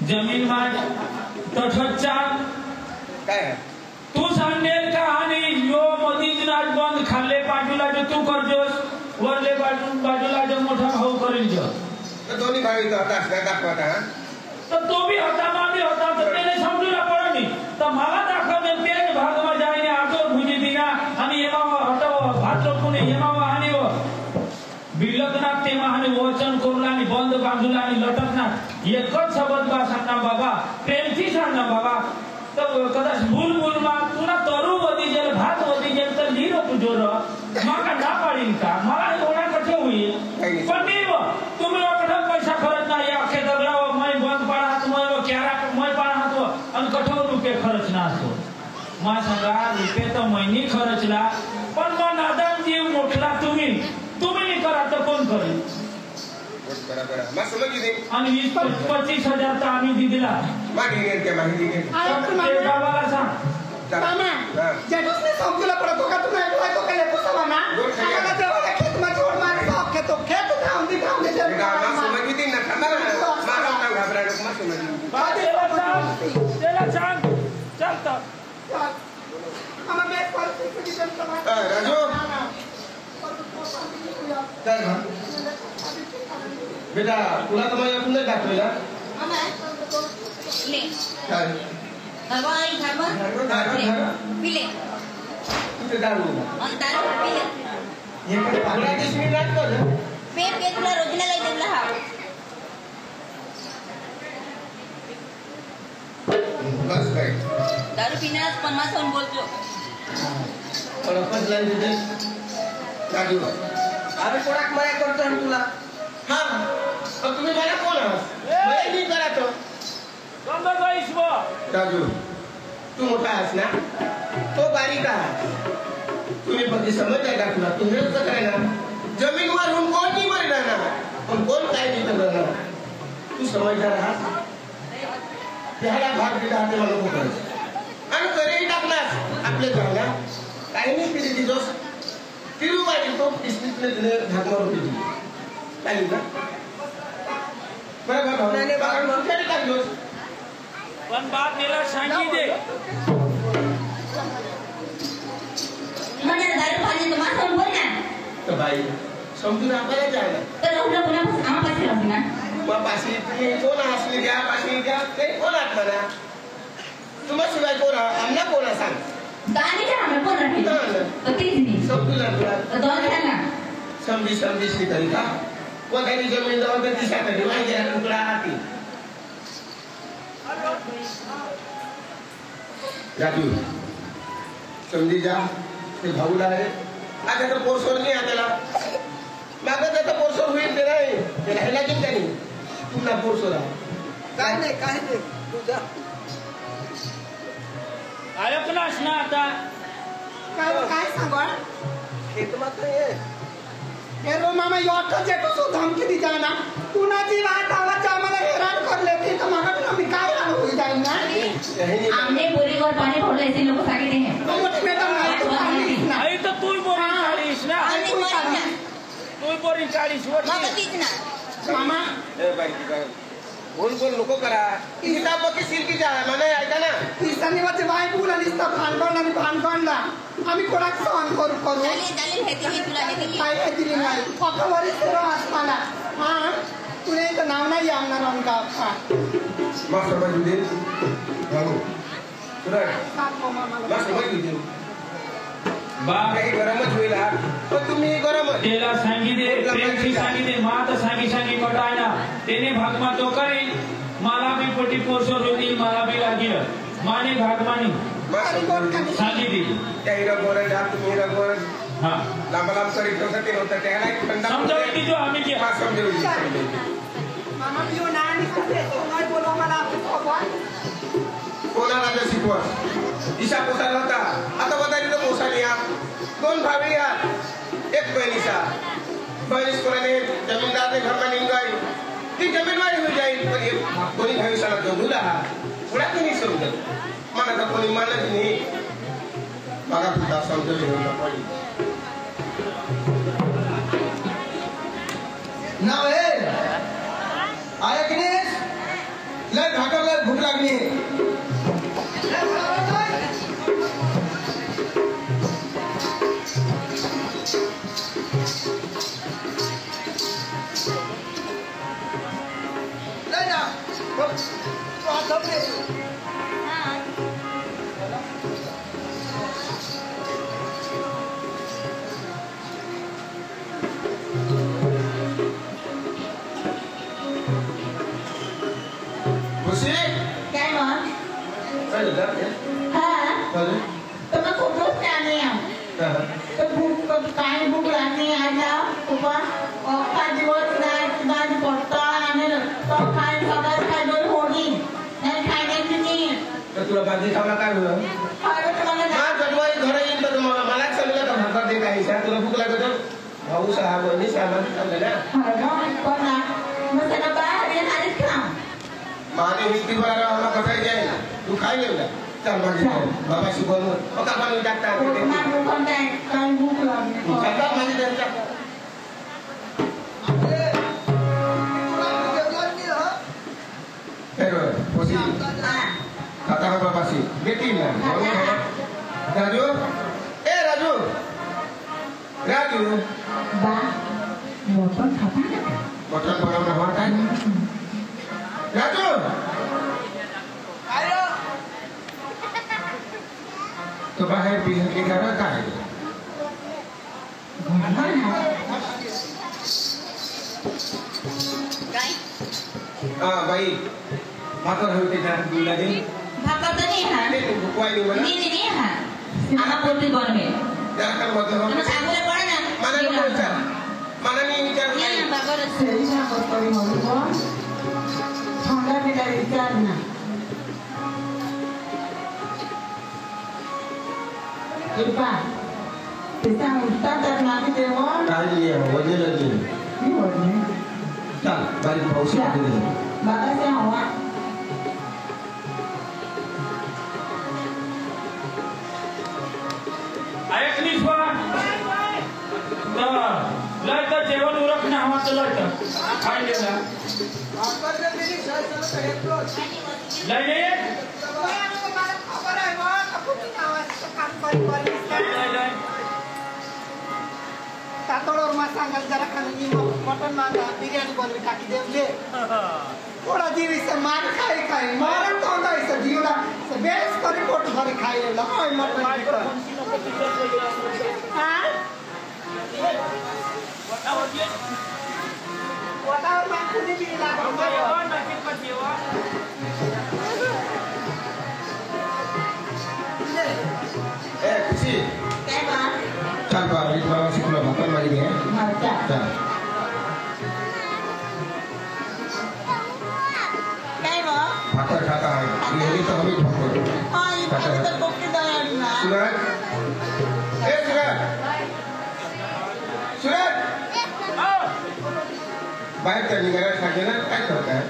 जमीन माज तठच्चा काय तू सांगेल का आणि यो मधीच नाच बंद खाल्ले बाजूला जो तू करजोस वरले बाजूला जो मोठा भाऊ करेल जो तर दोन्ही भाऊ इथं होता असल्या दाखवता हा तर तो भी होता मा भी होता तर त्याने समजूला पडणी तर मला दाखवले तेच भागमा जायने आटो भुजी दिना आणि येमावा हटव भात रोखून येमावा आणि बिलकनाथ तेव्हा आणि वचन करून आणि बंद बाजूला आणि लटकणार एकच शब्द बा सांगना बाबा प्रेमથી सांगना बाबा तर कदाच भूल भूल मा तुला तरू वधी जेल भात वधी जेल तर लिहिलं तुझो माका ना पाडीन का मला एवढा कठे होईल पण मी तुम्ही कठे पैसा खरच नाही अख्खे दगडा मै बंद पाडा हात मै क्यारा मै पाडा हात आणि कठोर रुपये खरच ना असो मा सांगा रुपये तर महिनी खरचला पण मग नादान जीव मोठला तुम्ही नाही करा तर कोण करेल बरोबर मग समजली नाही आणि 20-25,000 तर आम्ही दिला माहिती नाही त्या माहिती नाही ते बाबाला सांग मामा जेठूसने समजूला पडतो का तुम्ही ऐकलाय तो काय लेको मामा आम्हाला जेव्हा खेत मध्ये जोड मारे तो खेतो खेत थांब दे गावाला समजली नाही ना थांबा ना मला काय घाबरायला नको मग समजली त्याला सांग चालतं मामा मी परिस्थिती जमतो राजू काय ना बेटा तुला तर माझ्या पुन्हा दाखवला काय कुठे दारू हे पण पागला दिसली नाच कर बस काय दारू पिण्यास 50 होऊन बोलतो पण लाईन तिथे राजू अरे कोणाक माया करतो तुला हा तुम्ही मला कोण आहात मला नाही करायचं राजू तू मोठा आहेस ना तो बारीक आहे तुम्ही फक्त समजताय का तुला तुम्ही असं करायला जमीनवर होऊन कोण नाही मरणार ना पण कोण काय तिथं करणार तू समजदार आहात त्याला भाग दिला ते मला खूप आणि करेही टाकलास आपल्या जंगला काही नाही पिली तिथं तिरू पाहिजे तो इस्पितले दिले धागमार होती चालेल ना बरोबर नाही, भाऊ टाकलोस पण बाप तिला सांगी दे म्हणजे दारू पाणी तुम्हाला सांगून बोल ना तर बाई समजून आपल्याला जायला तर उद्या पुन्हा आम्हाला पैसे ना मग पाशी तुम्ही कोण असली द्या पाशी द्या ते कोण आहात म्हणा तुम्हा शिवाय कोण आम्हाला कोण सांग गाणी का आम्हाला कोण राहील तर तीच नाही समजून तुला तर दोन घ्या ना समजी तरी का वगैरे जमीन जवळ दिशासाठी माहिती तुला हाती राजू समजी जा ते भाऊला आहे आता तर पोरसोर नाही त्याला मागं त्याचा पोरसोर होईल ते नाही ते राहिला की त्यांनी पुन्हा पोरसोर काय नाही तुझा ऐकलास ना आता काय सांगा खेत मात्र ये हे रो मामा योटच येतो सो धमकी दिजा ना कुणाची वाट आवाज आम्हाला हैराण करले की तर मग आम्ही काय आणू जाईल ना हमने बोरी और पानी फोड़ ऐसे लोग सागे हैं तो मोठी मॅडम नाही ना आई तर तू बोरी काढीस ना तू बोरी काढीस मग तीच ना मामा बोल नको करा हिसाब बाकी सिल्कीच्या मला ऐका ना ईशान्यवाचे बाय पुला निसता भानगडला आम्ही कोणाक सहन करू झाले हेती मी तुला हे दिली काय दिली नाही पकवरी सेवा आसमाना हा तुने तर नाव नाही आमणार आमका मग समज दे बाबू सुरज मग समज दे बा काही गरमच होईल हा पण तुम्ही गरमच त्याला सांगितले मात सांगी पटायला त्याने भागमा तो करेल मला बी पोटी पोरसोर होती मला बी लागील माने भागमानी सांगितली त्या हिरा गोरं जा तुम्ही हिरा गोरं हा लांब करीत नव्हतं ते नव्हतं त्याला एक थंडा समजावून की जो आम्ही की हा समजवली मामा पिऊ ना निसते सोनाय बोलवा मला कोणाला ते शिकवा दिशा पोसायला होता आता बदारी तर पोसाली या 2 भावी या एक बहिणीचा बहिणीस कोणाने जमीनदारने घरमा निघाई ती जमीन वाई होई जाईल पण एक कोणी भविष्याला जगूला हा थोडा कोणी समजत मला तर कोणी मानत नाही बघा तुझा समजून घेऊन पडली नाव हे ऐकणेस लय भाकरला भूक लागली काय मग हा तर मग खूपच काय नाही तर भूक काय भूक लागली आता खूप अख्खा दिवस नाही पडतो आणि तो खाय सगळं काय दोन होडी नाही खायची नाही तर तुला बांधी खावला काय होईल घर येईल तर मलाच समजलं का भाकर दे काही तुला भूक लागत भाऊ साहेब बहिणी साहेबांनी ना मग त्याला बाहेर आधीच खा माने हिस्ट्री वाला आम्हाला बघायला जाईल तू काय घेऊन चल माझी बाबा शिकवून मग आपण टाकता काय भूक लागली माझी त्यांच्या खाता है बाबासी बेटी ना राजू ए राजू राजू बा मटन खाता मटन बनवणं हवा काय राजू तो बाहेर बिझनेस के कारण काय हाँ भाई भाकर होते जान दूल्हा दिन भाकर तो नहीं है भुकवाई नहीं बना नहीं है आमा पोटी बनवे जरा कर मत हो तुम सांगले पड़े ना माना नहीं विचार माना नहीं विचार नहीं भाकर सही ना कोई म्हणतो ठंडा दिला विचार ना कृपा तिचा उठता तर नाही देवा काय लिया वजे लगी मी होणे चल बारी पाऊस आली बागाचे हवा ऐकलीस बा लय तर जेवण उरक ना हवा तर लय खायले ना लय तातोडवर सांगाल जरा खाली मटन मागा बिर्याणी बनवी टाकी देवले थोडा जीव मार खाई मारत तो जीवला बेस करी पोट भरी खाई मटन वटावर मागून बी ए खुशी काय बा चल बाबा शिकलो भाकर मारी घे मारता चल आई बाबा तर कोकी दयाळू ना सूरज ए सूरज बाहेर त्या निघायला सांगे ना काय करताय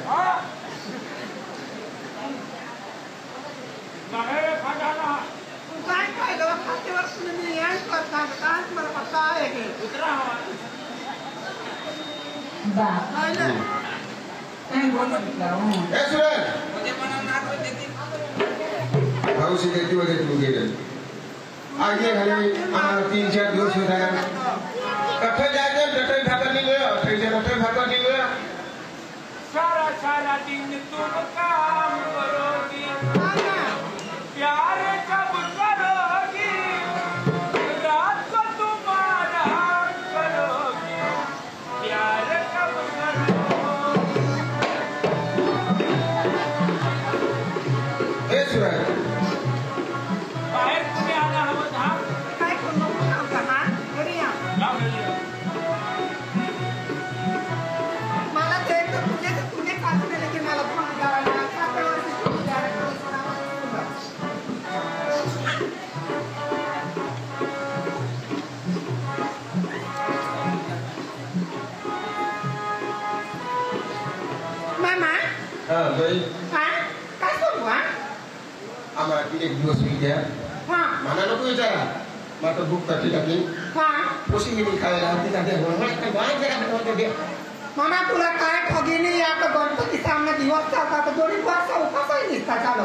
काय काय गं खातेवर तुम्ही याय करता काय मला पत्ता आहे की उतरा हवा बा नाही ना काय बोलत लावू ए सूरज म्हणजे मला नाक देते भाऊ से देती वगैरे तू गेले आगे घाले आम्हाला 3-4 दिवस होता ना कठे जायचे डटे भाकर नहीं गया कैसे डटे भाकर नहीं गया सारा सारा दिन तुम काम करोगी प्यार कब करोगी रात को तुम आराम करोगी प्यार कब करोगी ए सूरज बाहेर तुम्ही आला हवं था काय करू काम करा घरी या मला ते तुझे काढून दिले की मला फोन करायला खातेवर मामा हां बाई हा काय करू हा आम्हाला 1 दिवस मी द्या हा मला नको विचारा मला भूक कशी लागली हा पोशी गेली खायला ती जाते मला काय वाय जरा बनवते दे मामा तुला काय ठगीने आता गणपती सामने दिवस चालतात दोन्ही वर्ष उपासही निघता चालू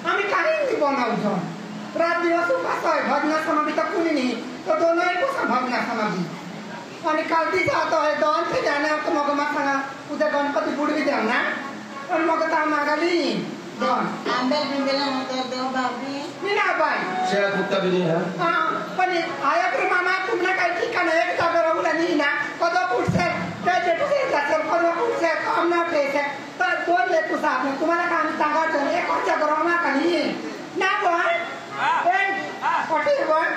आम्ही काही नाही बनवतो रात दिवस उपास आहे भजना समाधी तर कुणी नाही तो दोनों कसं भजना समाधी आणि काल ती जातो आहे दोन ते जाणार तर मग मग सांगा उद्या गणपती बुडवी द्या ना पण मग आता मागाली दोन आंबेल बिंबेला नंतर देव बाबी मी ना बाय शेळा कुत्ता बी नाही हा पण आया तर मामा तुम्हाला काही ठिकाण एक जागा राहू नाही ना कदा पुढचे त्या जेटूचे जातात कदा पुढचे काम ना ठेचे तर दोन लेकू साहेब तुम्हाला काम सांगायचं एक वर्षा गरमा काही ना पण ए पटे पण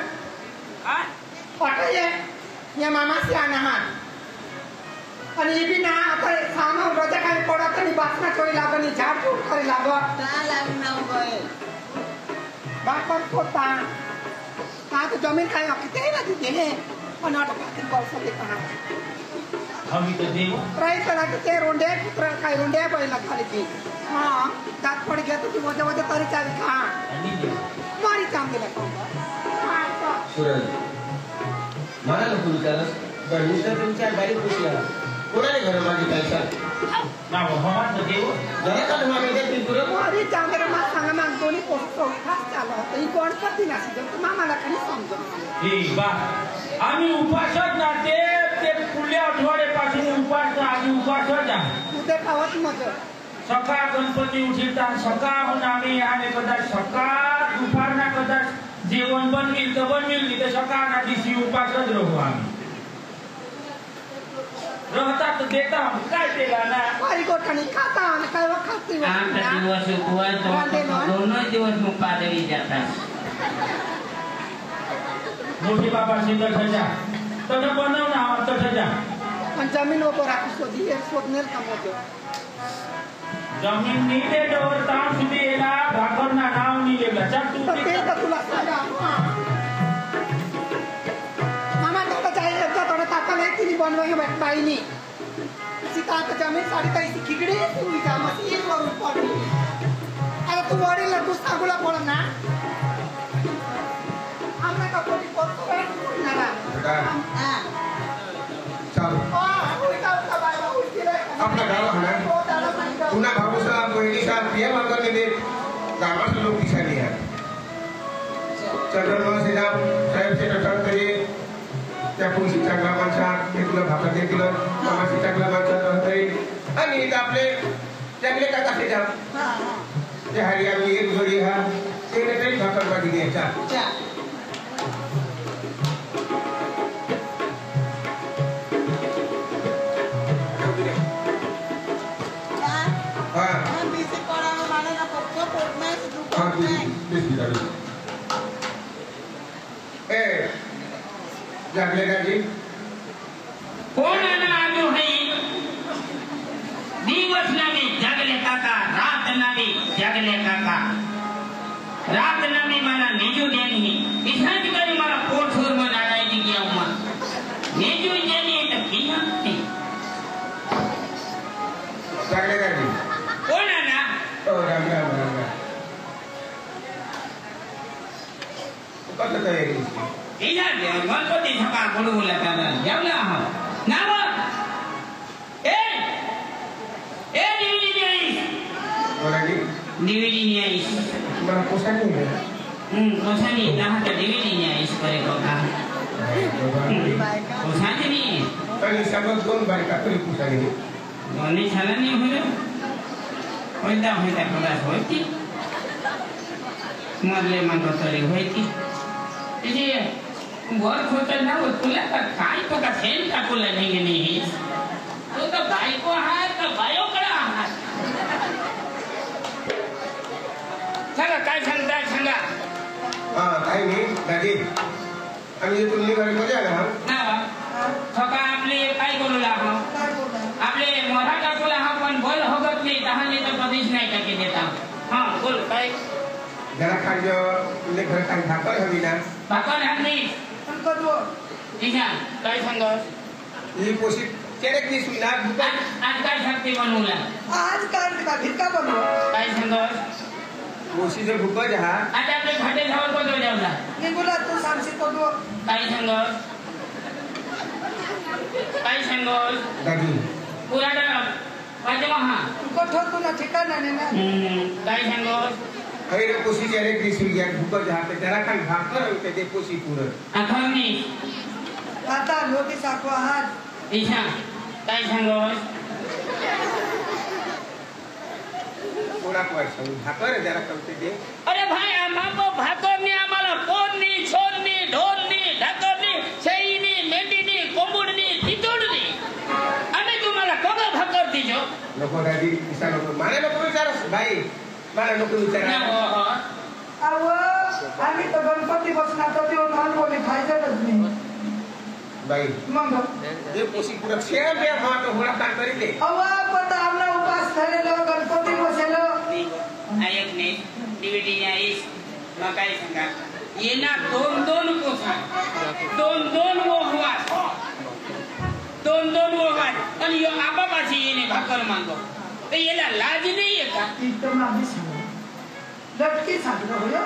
पटे या मामाशी आणा हा आणि बी ना आता सामान रोजा काही पडत नाही बासना चोरी लागणी झाड फूट करी लागत का लागणार गए बापर पोता का तो जमीन काय किती ना दिले पण आता पाकिट पावसा देताना आम्ही तर देव राईतला ते रोंडे कुत्रा काय रोंडे बैला खाली ती हां दात पड गया तू वजा वजा तरी चाली खा आणि देव मारी चांगली लागतो सूरज मला नको विचारस बहिणीचा तुमच्या बारीक पोशी आला कोणाने घर मागे काय सांग ना हमार देव जरा का तुम्हाला देते तुरं मारी चांगली मा सांगा मा दोन्ही पोस्ट खास चालू होतं ही गणपती नासी तर मामाला काही समजत हे बा आम्ही उपासच ना ते पुढल्या आठवड्यापासून उपास आधी उपासच आहे उद्या खावत मजा सकाळ गणपती उठिता सकाळहून आम्ही आणि कदाच सकाळ दुपारना कदाच जेवण बनविल तर बनविल नाही तर सकाळना दिवशी उपासच राहू आम्ही रहतात देता काय केला ना मारी गोठाणी खाता आणि काय खाती आमचा दिवस उपवास दोनों दिवस मुकादरी जातात मोठी बाबाशी तठजा तठ बनव ना तठजा पण जमीन वर राखू शोधी शोधनेल का मोठं जमीन नीटे डोर ताव सुधी एला भाकर ना नाव नी लेला चल तू तर ते तर तुला सांगा मामा तो चाहिए तो थोड़ा ताका नहीं तिनी बनवाई है बाईनी सीता आता जमीन साड़ी का इसी खिगड़ी हुई जा मशीन और ऊपर अरे तू वड़ी ला दूसरा गुला बोल ना हमने का कोई पोस्ट है ना हां चल उल्टा बाबा उल्टी आपला गाव हा पुन्हा भाऊसा बहिणीचा पिया मागणे दे गावात लोक दिसाली आहे चंद्रमासी राम साहेबचे नटन तरी त्या पुरुषी चांगला माणसा ते तुला भाकर दे तुला मामाशी चांगला माणसा तरी आणि इथं आपले चांगले काका ते जा ते हरिया मी एक जोडी हा ते तरी भाकर बाजी द्यायचा हम बीसी पड़ा वाला ना पक्का पोट में हाँ बीसी डाली ए जागले का जी कोणाला आलो है दिवस नामी जगले काका रात नामी जगले काका रात ना मी मला नेजू देनी इथाच करी मला पोट सोर में नारायजी की अम्मा नेजू देनी तो किया थी लागले का नी कोण आहे ना ओ राम राम राम कसं तयारी इला दे गणपती सका बोलू बोला त्याला जेवला हा नाव ए दिवली नाही बोला की दिवली नाही मला पोसाय नाही पोसानी ना तर दिवली नाही करे को का पोसानी नाही आणि समज दोन बायका तरी पोसाय नाही दोन्ही झाला नाही होता कदाच होती मधले मागं तरी होती तिथे वर्क होतं ना तुला तर काय तो का फेल टाकूला नाही तो तर बायको आहात का बायोकडे आहात सांगा काय सांगताय सांगा काही नाही दादी आम्ही जे तुम्ही घरी मध्ये आला ना सका आपले काय बोलू लागो आपले मोठा टाकूला हा पण बोल होगत नाही तहाने तर कधीच नाही टाकी देता हा बोल काय जरा खांजो तुझे घर खांज भाकर हवी ना भाकर हवी पण कदवो दिशा काय सांगस ही पोशी चेरेक दिसू ना आज काय सांगते बनवला आज काय का भिका बनवो काय सांगस पोशी जे भूकज हा आता आपले फाटे धावर कोण जेवला निगुला तू सांगशील कदवो काय सांगस काय सांगस दादी पुराडा पाजमहा कठोर तुला ठिकाणा नाही ना काय सांगस अरे पोशी चेरेक दिसू या भूकज हा ते जरा खांज भाकर हवी ते पोशी पुरत आखवणी आता लोटी साखो आहात दिशा काय सांगस कोणाक वाईट भाकर जरा कमते दे अरे भाई आम्हाला भाकरनी आम्हाला पोरनी छोरनी ढोलनी ढाकरनी शेईनी मेंढीनी कोंबडनी तितोडनी आम्ही तुम्हाला कबा भाकर दिजो नको दादी किसा नको माने नको विचार भाई मला नको विचार अहो आम्ही तर गणपती बसणार तर ते नॉन बोली खायचंच नाही बाई मग ये पोशी पुरत शेम बे हा तो होळा काम करी दे अहो पण आमना उपास ठरेलो गणपती बसेलो ऐक नाही डीव्हीडी आईस मग काय सांगा येना दोन पोसा दोन वहवाट दोन वहवाट आणि यो आबापाशी येणे भाकर मागो तर याला लाज नाही आहे का एकदम आम्ही सांग लटकी सांगतो हो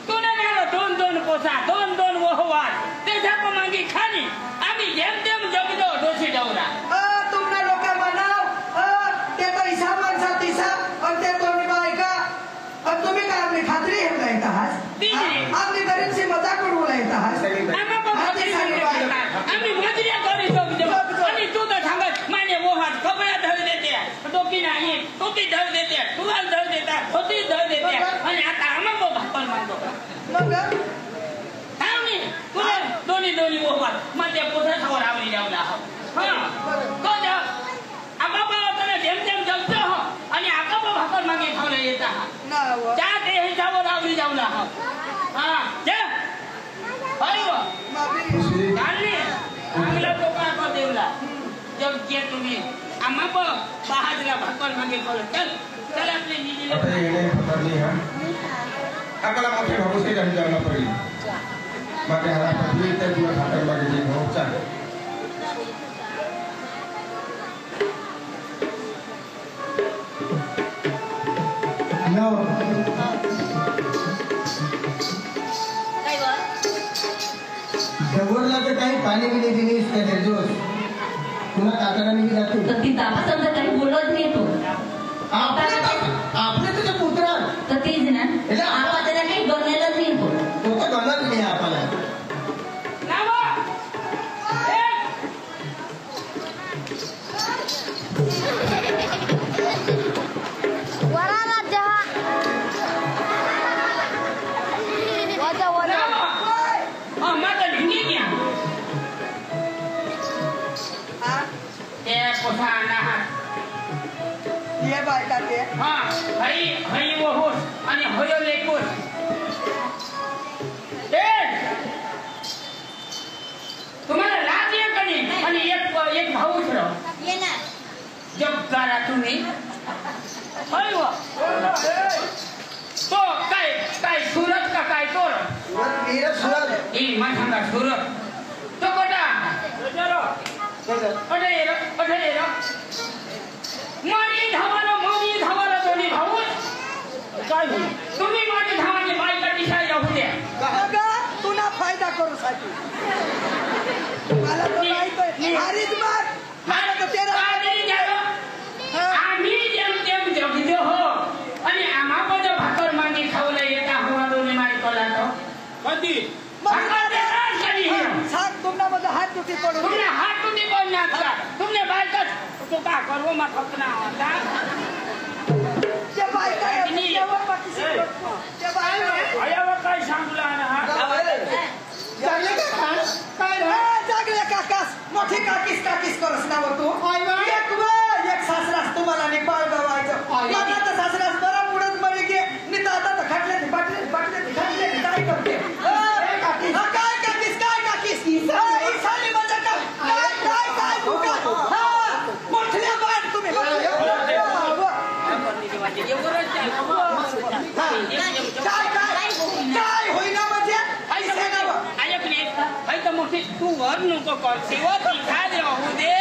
तुला नाही दोन पोसा दोन वहवाट त्याच्या मागे खाली आम्ही जेम जगदो डोशी डवरा तुमना लोक म्हणाव ते पैसा माणसा तिसा आणि ते दोन्ही बायका आणि तुम्ही काय आपली खात्री हे नाही आहात आपली गरीबची मजाक उडवू नाही आहात आम्ही मजुऱ्या करू शकतो आणि तू तर सांगत माझे मोहात कपड्या धर देते टोपी नाही टोपी धर देते तुला धर देतात धोती धर देते आणि आता आम्हाला भाकर मागतो मग तुला दोन्ही मोहात माझ्या पोटावर आवडी जाऊला हा आबाबा जेम जगतो हो आणि आबाबा भाकर मागे खावला येत आहात त्या ते ह्याच्यावर आवडी जाऊला हा जे चांगला टोपा कर देवला जग के तुम्ही आम्हा बहाजला भाकर मागे खावलं चल आपले निजी आता येणे पकडली हा आपल्याला मोठे भाऊसे जाऊन जायला पडेल मागे हाला पडली तर तुला भाकर मागे जे भाऊ चाल No. जवळला तर काही पाणी बिणी दिलीस का निर्दोष तुला काकाला मी जातो तर ती दाबा समजा काही बोलत नाही तो आपले तुझे पुत्र तर तेच ना आपण त्याला काही गणायलाच नाही तो तर गणत नाही आपल्याला ये बायका ते हा हई वो होस आणि होयो लेकोस तुम्हाला लाज आहे का नाही आणि एक भाऊ ठरव ये ना जब करा तुम्ही होय व तो काय सुरत बायको सुरत मीरत सुरत ई मा सांगा सुरत तो कोटा चलो अरे रे मारी धावाला दोन्ही भाऊ काय होईल तुम्ही मारी धावाची बायका दिसाय राहू द्या अगा तुला फायदा करू साठी मला तर माहित आहे हारीच मार मला तर तेरा कादरी झालं आम्ही जेम जगदे हो आणि आम्हा पण भाकर मागे खावला येता हवा दोन्ही मारी कोला तो कधी भाकर देणार कधी सांग तुमना मध्ये हात दुखी पडू तुमने हाथ टूटी बोल ना का तुमने बायका तो का करो मत अपना होता ते बायका जेवण बाकी ते बायका आयावर काय सांगला ना चालले का काय रे जागले काकास मोठी काकीस करस ना तू एक सासरास तुम्हाला निपाळ गवायचं मला तर सासरास बरा पुढेच मरी गे मी तर आता तर खाटले बाटले काय करते काय काकीस ईसाली म्हणजे काय तू काय मोठल्या बाण तुम्ही काय होईना म्हणजे ऐका मोठी तू वर नको कर सेवा तिथा राहू दे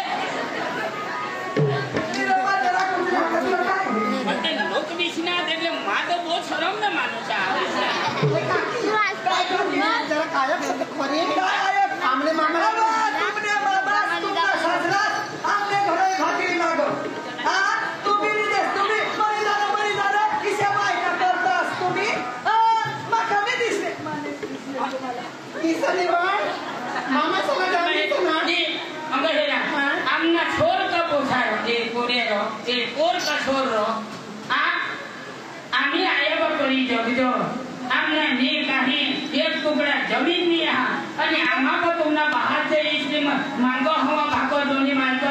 पण ते लोक दिसना देले माझ बहुत शरम ना माणूस जरा काय खरे आमने मामा आमने घरे भाकरी मागो तुम्ही मरी झालं किशा बायका करतास तुम्ही माका मी दिसले ईसाली बाळ मामा समज अंग हे ना आमना छोर का पोसारो ए कोरे रो ए कोर का छोर रो आम्ही आया करी जगदो आमना ने काही एक टुकड़ा जमीन नहीं है आणि आम्हा को तुमना बाहर से इसलिए मांगो हवा भाको दोनी मांगो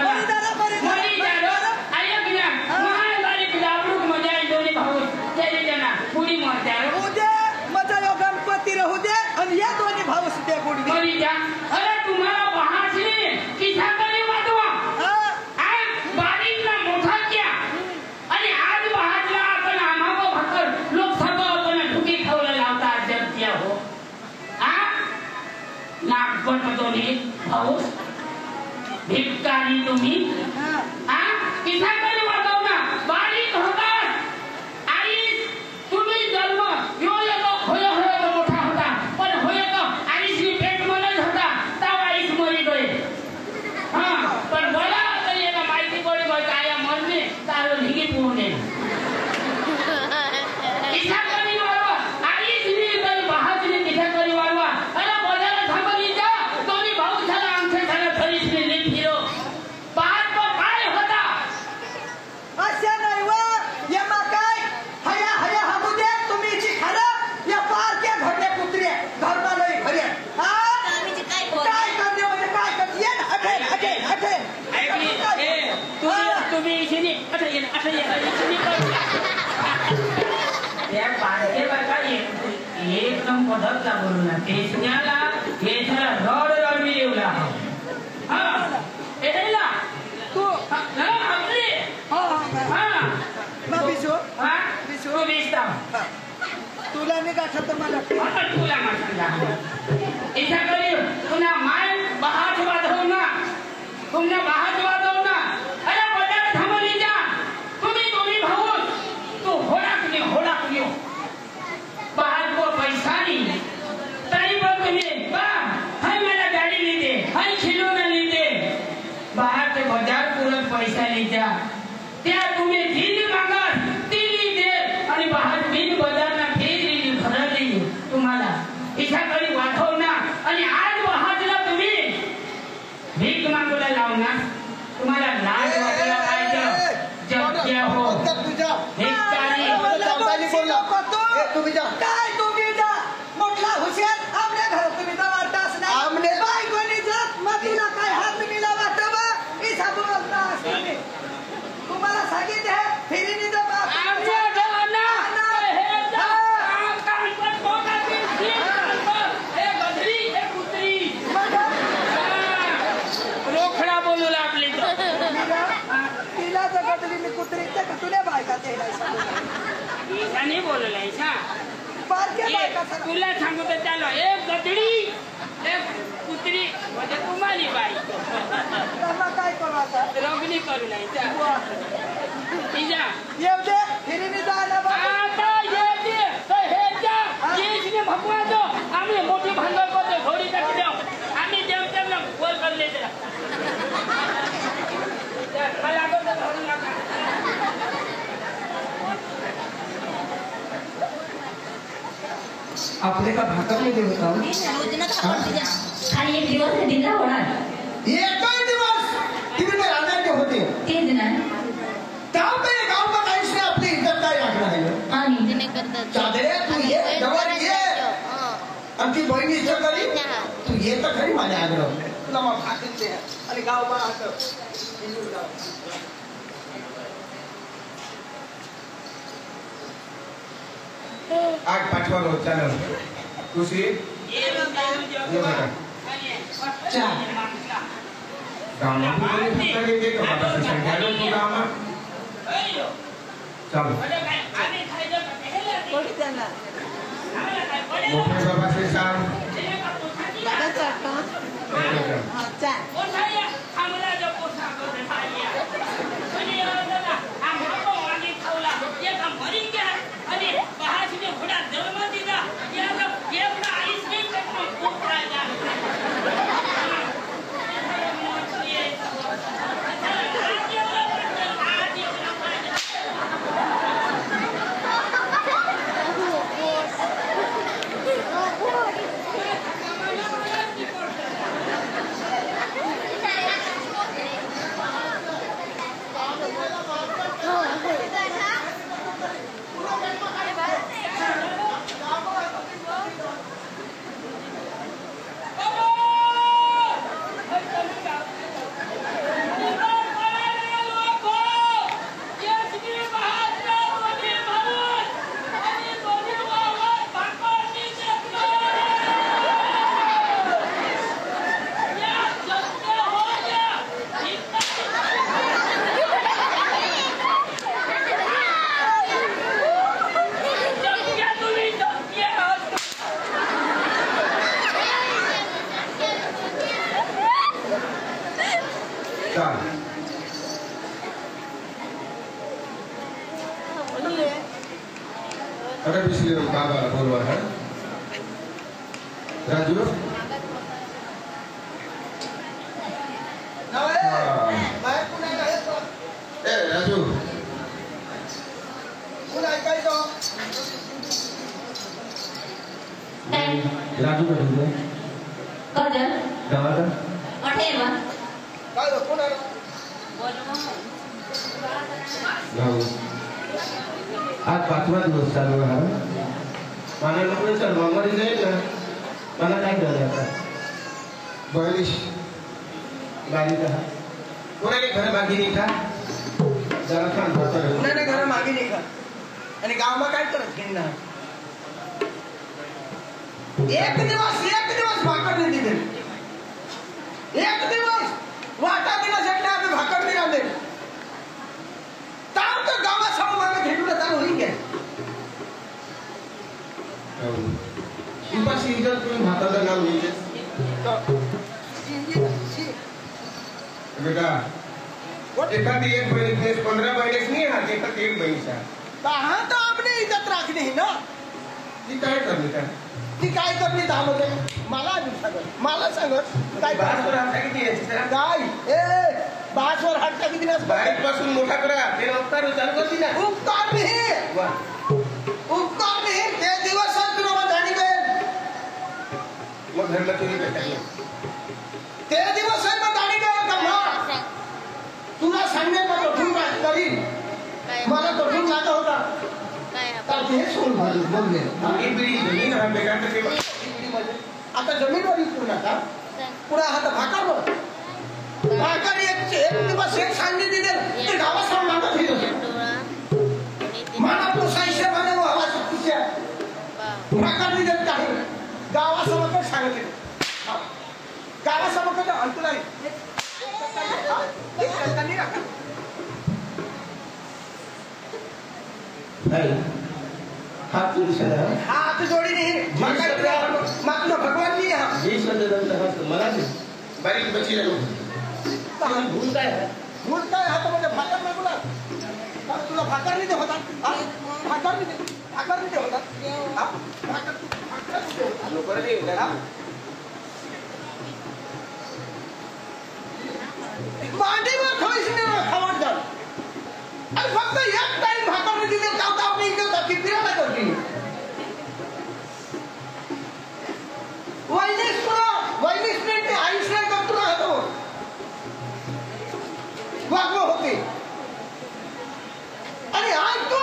मरी जालो आया बिना महान बारी दाबरुक मजा दोनी भाऊ तेरे जना पूरी मर जालो उद्या मजा यो गणपती रहू दे आणि या दोन्ही भाऊ सुद्धा बुडवी मरी जा अरे तुम्हारा बाहर से किसा करी वादवा बारीक ना मोठा क्या आणि आज बाहरला आपण आम्हा को भाकर लोक सर्व आपण ठुकी खावला लावता जग क्या हो नागपट दोन्ही भाऊ भिकारी तुम्ही किसा करी वादव ना बारीक होतात आई तुम्ही जन्म यो येतो होय तो मोठा होता पण होय तो आईची पेट मलाच होता तव आईच मरी गई पण बोला तरी एका माहिती पडी गई काय मरने तारो लिगी पुणे किसा करी वारवा आईच नी तरी बाहाजने किसा करी वारवा अरे बोलाला थांबली जा दोन्ही भाऊ झाला आमचे झाला फरीस ने लिप हिरो पाच को काय होता अशा नाही वा या मा काय हया हागू दे तुम्ही जी खरं या पारक्या घडले कुत्रे घरमा लई घरी काय करते म्हणजे काय करते ये ना अठे तुम्ही इशनी अठे इशनी या पारके बका एक नंबर पद्धतला बोलू ना केसण्याला केसला रड मी येऊला एला तू ना आपली ना बिसो तू बिस्ता तुला नाही गाठत मला तुला मारला इच्छा करी पुन्हा माय बाहर वादव ना तुमने बाहर वादव ना अरे बदल थांबली जा तुम्ही दोन्ही भाऊ तू होडा कुणी बाहर को पैसा नहीं तरी पण तुम्ही बा हाय मला गाडी लीते हाय खिलौना लीते बाहर से बाजार पूरा पैसा लीजा त्या तुम्ही दिल्ली मागा दिल्ली दे आणि बाहर बिन बाजार ना फेरी भरली तुम्हाला इच्छा करी वाढव ना आणि आज बाहरला तुम्ही भीक मागूला लावना तुम्हाला लाज वाटायला पाहिजे जग क्या हो तुझ्या भिकारी तुम्ही जा काय तुम्ही जा मोठला हुशार आपल्या घर तुम्ही जा वाटतास ना आमने बायकोनी जात मतीला काय हात मिला वाटवा ई साबू बोलतास तुम्हाला सांगितले फिरीनी जा आमच्या गावाना हे जा काम पण बोकाती हे गधरी हे कुत्री रोखडा बोलू लागली तिला जगतली मी कुत्री ते तुला बायका ते ईशा नहीं बोलला ईशा तुला सांगू तर चालो एक गधडी एक कुत्री म्हणजे तुम्हाला बाई काय करू आता रोगणी करू नाही तिच्या येऊ दे फिरीने जा ना आता येते तर हे जा येशीने भगवानो आम्ही मोठी भांडण करतो घोडी टाकी देऊ आम्ही देवतांना वर करले त्याला मला अगोदर धरू नका आपले का भाकर नाही देत होता खाली एक दिवस दिला होणार एकही दिवस तुम्ही ते राजाचे होते तेच ना गाव पे गाव का काहीच नाही आपली इज्जत काय राखणार आहे आणि चादरे तू ये जवळ ये आणि ती बहिणी इज्जत करी तू ये तर खरी माझ्या आग्रह तुला मग भाकर दे आणि गाव बा आज 5वा रोज चालू दुसरी मोठे बाबा से सांग अरे पिछले बाबा बोलवा है राजू ए राजू राजू का ढूंढे कजल गावाला अठेवा गाव आज 5वा दिवस चालू आहे मला लोक सर्वांमध्ये जाईल ना मला काय करायचं आता बहिश गाडी का कोणाने घर मागे नाही का जरा सांग कोणाने घर मागे नाही का आणि गावाला काय करत घेणार एक दिवस भाकर नाही दिले एक दिवस वाटा दिवस आम्ही भाकर नाही रांधे काम तर गावासमोर मागे भेटून चालू होईल काय उपाशी इज्जत तुम्ही भाताचं नाव लिहिले बेटा एखादी एक बहिणी 15 महिनेच नाही हा एखादी एक बहिणीचा कहा तर आपली इज्जत राखली ही ना ती काय करली का ती काय करली त्यामध्ये मला सांगत काय बाजवर हात किती यायची काय ए बाजवर हात किती दिवस बारीक पासून मोठा करा ते उपकार चालू करती ना उपकार नाही ते दिवस तुला जाणी गए मग घरला चोरी भेटायला ते दिवस मग जाणी गए का तुला सांगण्याचा कठीण करीन मला कठीण लागत होता तर ते सोड बोलले ही पिढी जमीन हा बेटा ते आता जमीनवर विकू नका पुढे आता भाकर एक दिवस एक सांगली दिले ते गावासमोर मागत मला पोसायचे म्हणे हवा चुकीच्या भाकर दिले काही गावासमोर सांगितले गावासमोर अंतुला हात तुझ्या हात जोडी नाही मागणं भगवान नाही हा हे शब्द मला बारीक बची भूल काय भूल काय हा तर म्हणजे भाकर नाही बोला तुला भाकर नाही दे होता भाकर नाही दे होता मांडीवर थोडीशी खावड जाल आणि फक्त एक टाइम भाकर नाही दिले तर आपण इकडे की फिरायला करते वैदिक मिनिट आयुष्य करतो राहतो वागव होते आणि आज तो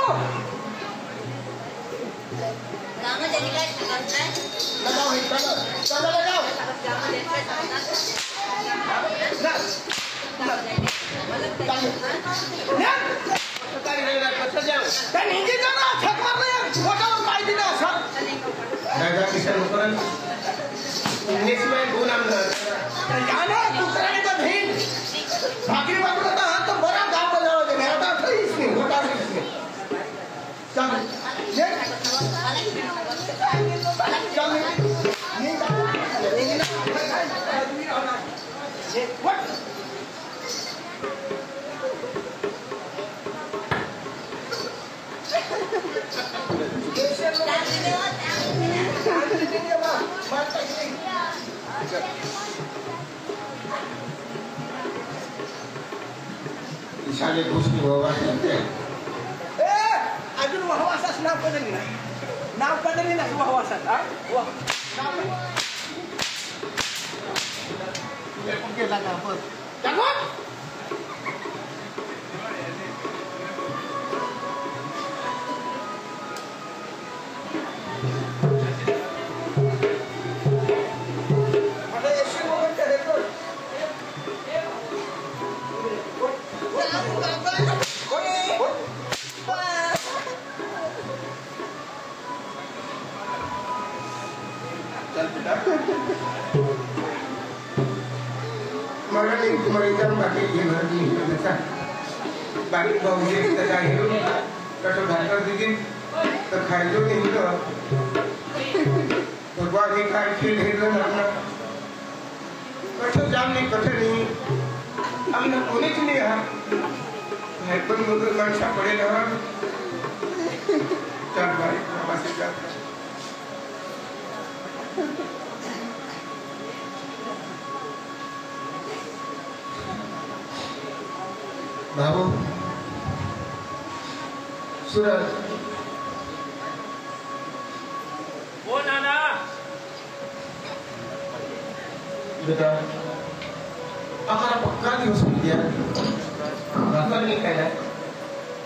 भाकरी बाबू तो बरा गाव बजावते मेरा तो अठ्ठाईस नहीं होता शाले गोष्टी व्हावा अजून वहवासाच नाव बदलली नाही वहवासात बारीक भाऊजी कसं भाकर दिली तर खायलो नाही भगवान हे काय खेळ घेतलं ना कसं जाम नाही कसं नाही आम्हाला कोणीच नाही हा पण मग माणसा पडेल हा चार बारीक बाबाचे जात भाऊ सूरज ओ नाना बेटा आम्हाला पक्का दिवस द्या भाकर नाही खायला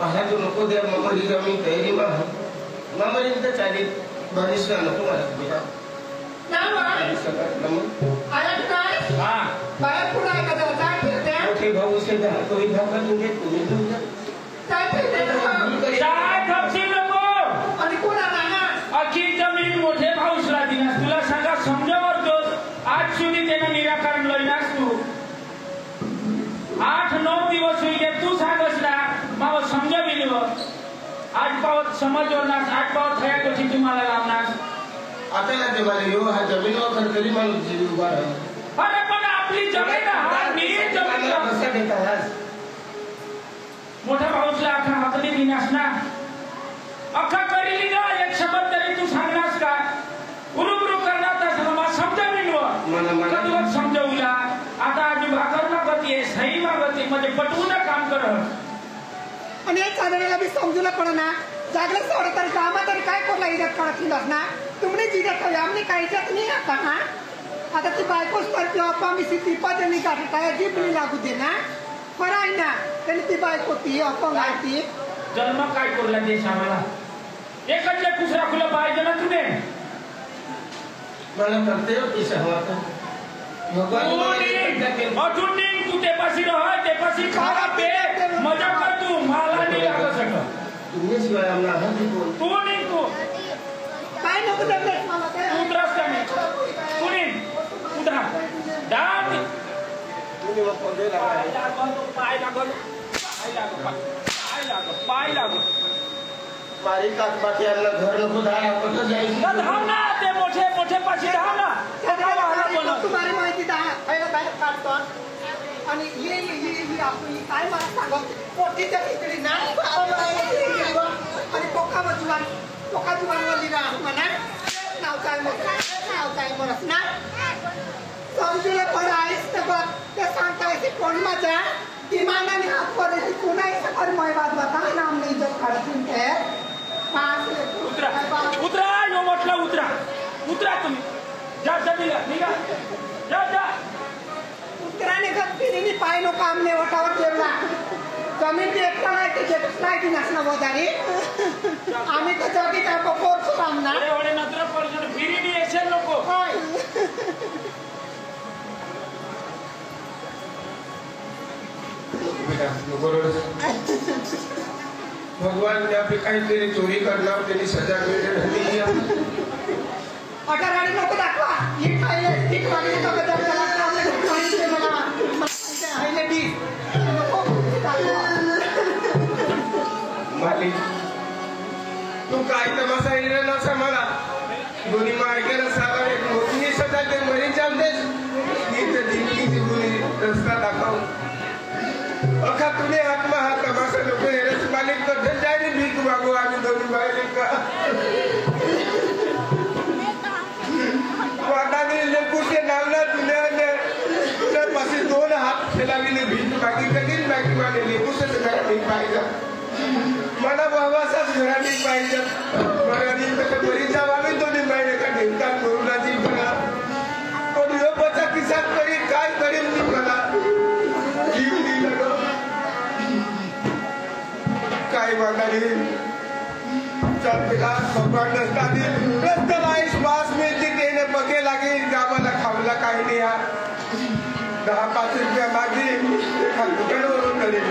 मला जो नको द्या मामारी जमीन तयारी मामारी तर चालेल बारिश नको मला बेटा मोठे भाऊ से तो भाकर तुझे तुम्ही अखी जमीन मोठे भाऊसला दिनास तुला सांगा समजावतो आज सुधी त्यानं निराकरण लईनास तू 8-9 दिवस होई गे तू सांगस ना माव समजावी आज पावत समजवर नास 8 पावत थया कशी तुम्हाला लावणार आता ना ते मला यो हा जमीनवर तरी माणूस जीव उभा राहिला अरे पण आपली जमीन हा नीट जमीन कसा देतात मोठ्या भाऊसला अख्खा हातनी दिनास ना अख्खा करीली ना एक शब्द तरी तू सांगनास का उरुबुरु करणार तर मला समजावीन तुला समजवला आता आजी भाकर ना गती आहे सही मागती म्हणजे पटवून काम कर आणि एक साधारणला बी समजूला पडना जागले सोड तर कामा तरी काय कोणला इज्जत काढतीलस ना तुमने जिज्जत ठेवली आमने काही इज्जत नाही आता हा आता ती बायकोच करते अप्पा मी ती पदनी काढता जीभ नाही लागू दे ना बरं आहे ना त्यांनी ती बायको ती अपंग आहे ती जन्म काय करला देश आम्हाला एकच कुसरा खुला पाहिजे ना तुने मला करते पैसा हवा था अठून निघ तू ते पाशी रह ते पाशी खावा पे मजा कर तू मला नाही लागत सगळं तुम्ही शिवाय आम्हाला हल्ली बोल तू निघ तू काय नको जमले मला काय उतरस का मी तू निघ उतरा डाम तुम्ही मग पदे लागा पाय लागल पाय लागल पाय लागल पाय लागल मारी काच बाकी आपलं घर नको धाडा कसं जायचं धाव ना ते मोठे मोठे पाशी धाव ना तुम्हाला माहिती बाहेर काढतो आणि ये आपली काय मला सांगा पोटीच्या खिचडी ना आणि पोका जुवानवरली ना म्हणा नाव काय म्हणत ना समजूला खरं आहेस तर बघ ते सांगतायचे कोण माझ्या इमानाने हात पडायची कुणाही सकाळी मैवाद बता नाम नाही इज्जत काढतील ते उतरा यो म्हटलं उतरा तुम्ही जा निघा जा उतराने गप्पीने पाय नो काम नाही वटावर ठेवला जमीन ती एकटा नाही ती घेतच नाही ती नसणं वजारी आम्ही तर जगी त्या कोर्स सामना एवढे नत्र पर्यंत फिरीनी येशील नको भगवान ने आपली काहीतरी चोरी करणार त्यांनी सजा मिळेल अटाराडी नको दाखवा ही खायले ठीक वागली तो गजर त्याला आपल्या खायचे मला खायले दी नको दाखवा मालिक तू काय तमाशा इकडे नसा मला दोन्ही मायकेला साधा एक मोठी सजा ते मरीन चालतेस मी तर जिंदगीची गुणी रस्ता दाखव अखा तुने हातमा हा तमाशा लोक हेरस मालिक कधी जायने भीक मागू आम्ही दोन्ही बाहेर का वाटाने लेकूचे नावला दुनियाने तुझ्या पाशी 2 हात फेलाविले भीक बाकी कधीच बाकी माने लेकूचंच घरात पाहिजे मला भावाचाच घराने पाहिजे मराठी कसं बरी जाव आम्ही दोन्ही बाहेर का ढेमकान गुरुनाची करा पण योपाचा किस्सा करी काय करेल ती मला जीव दिला काय वागाली चलपेला भगवान नसतानी रस्तलाईस बास मिळते तेने बघे लागेल गावाला खावला काही नाही हा 10-5 रुपया मागे दुकानावरून करेल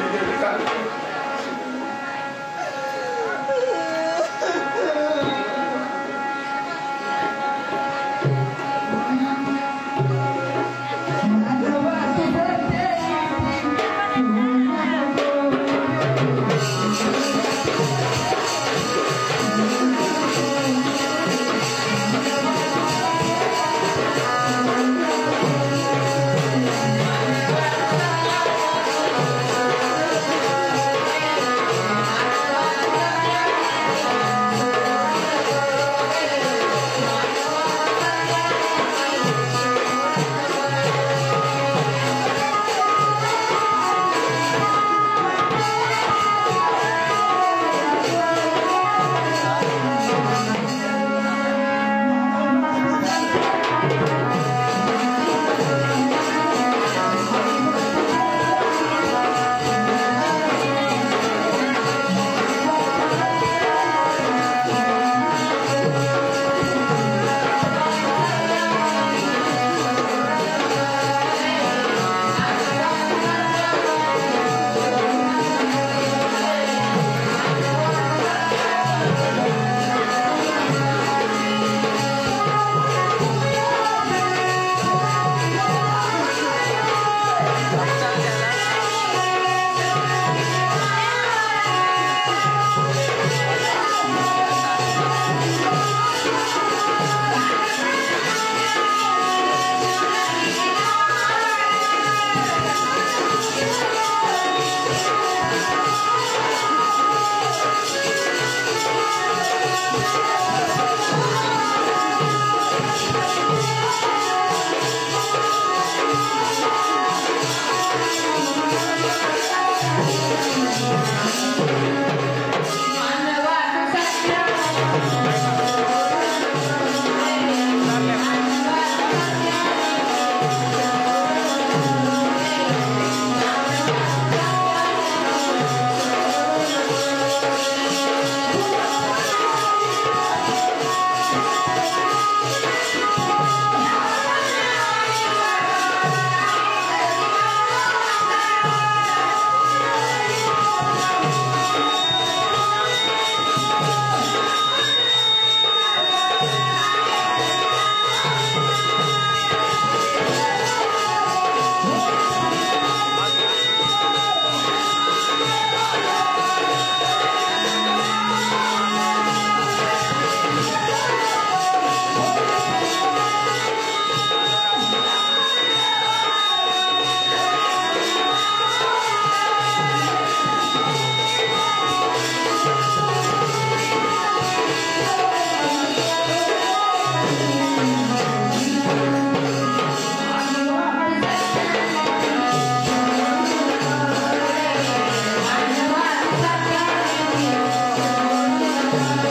Thank you.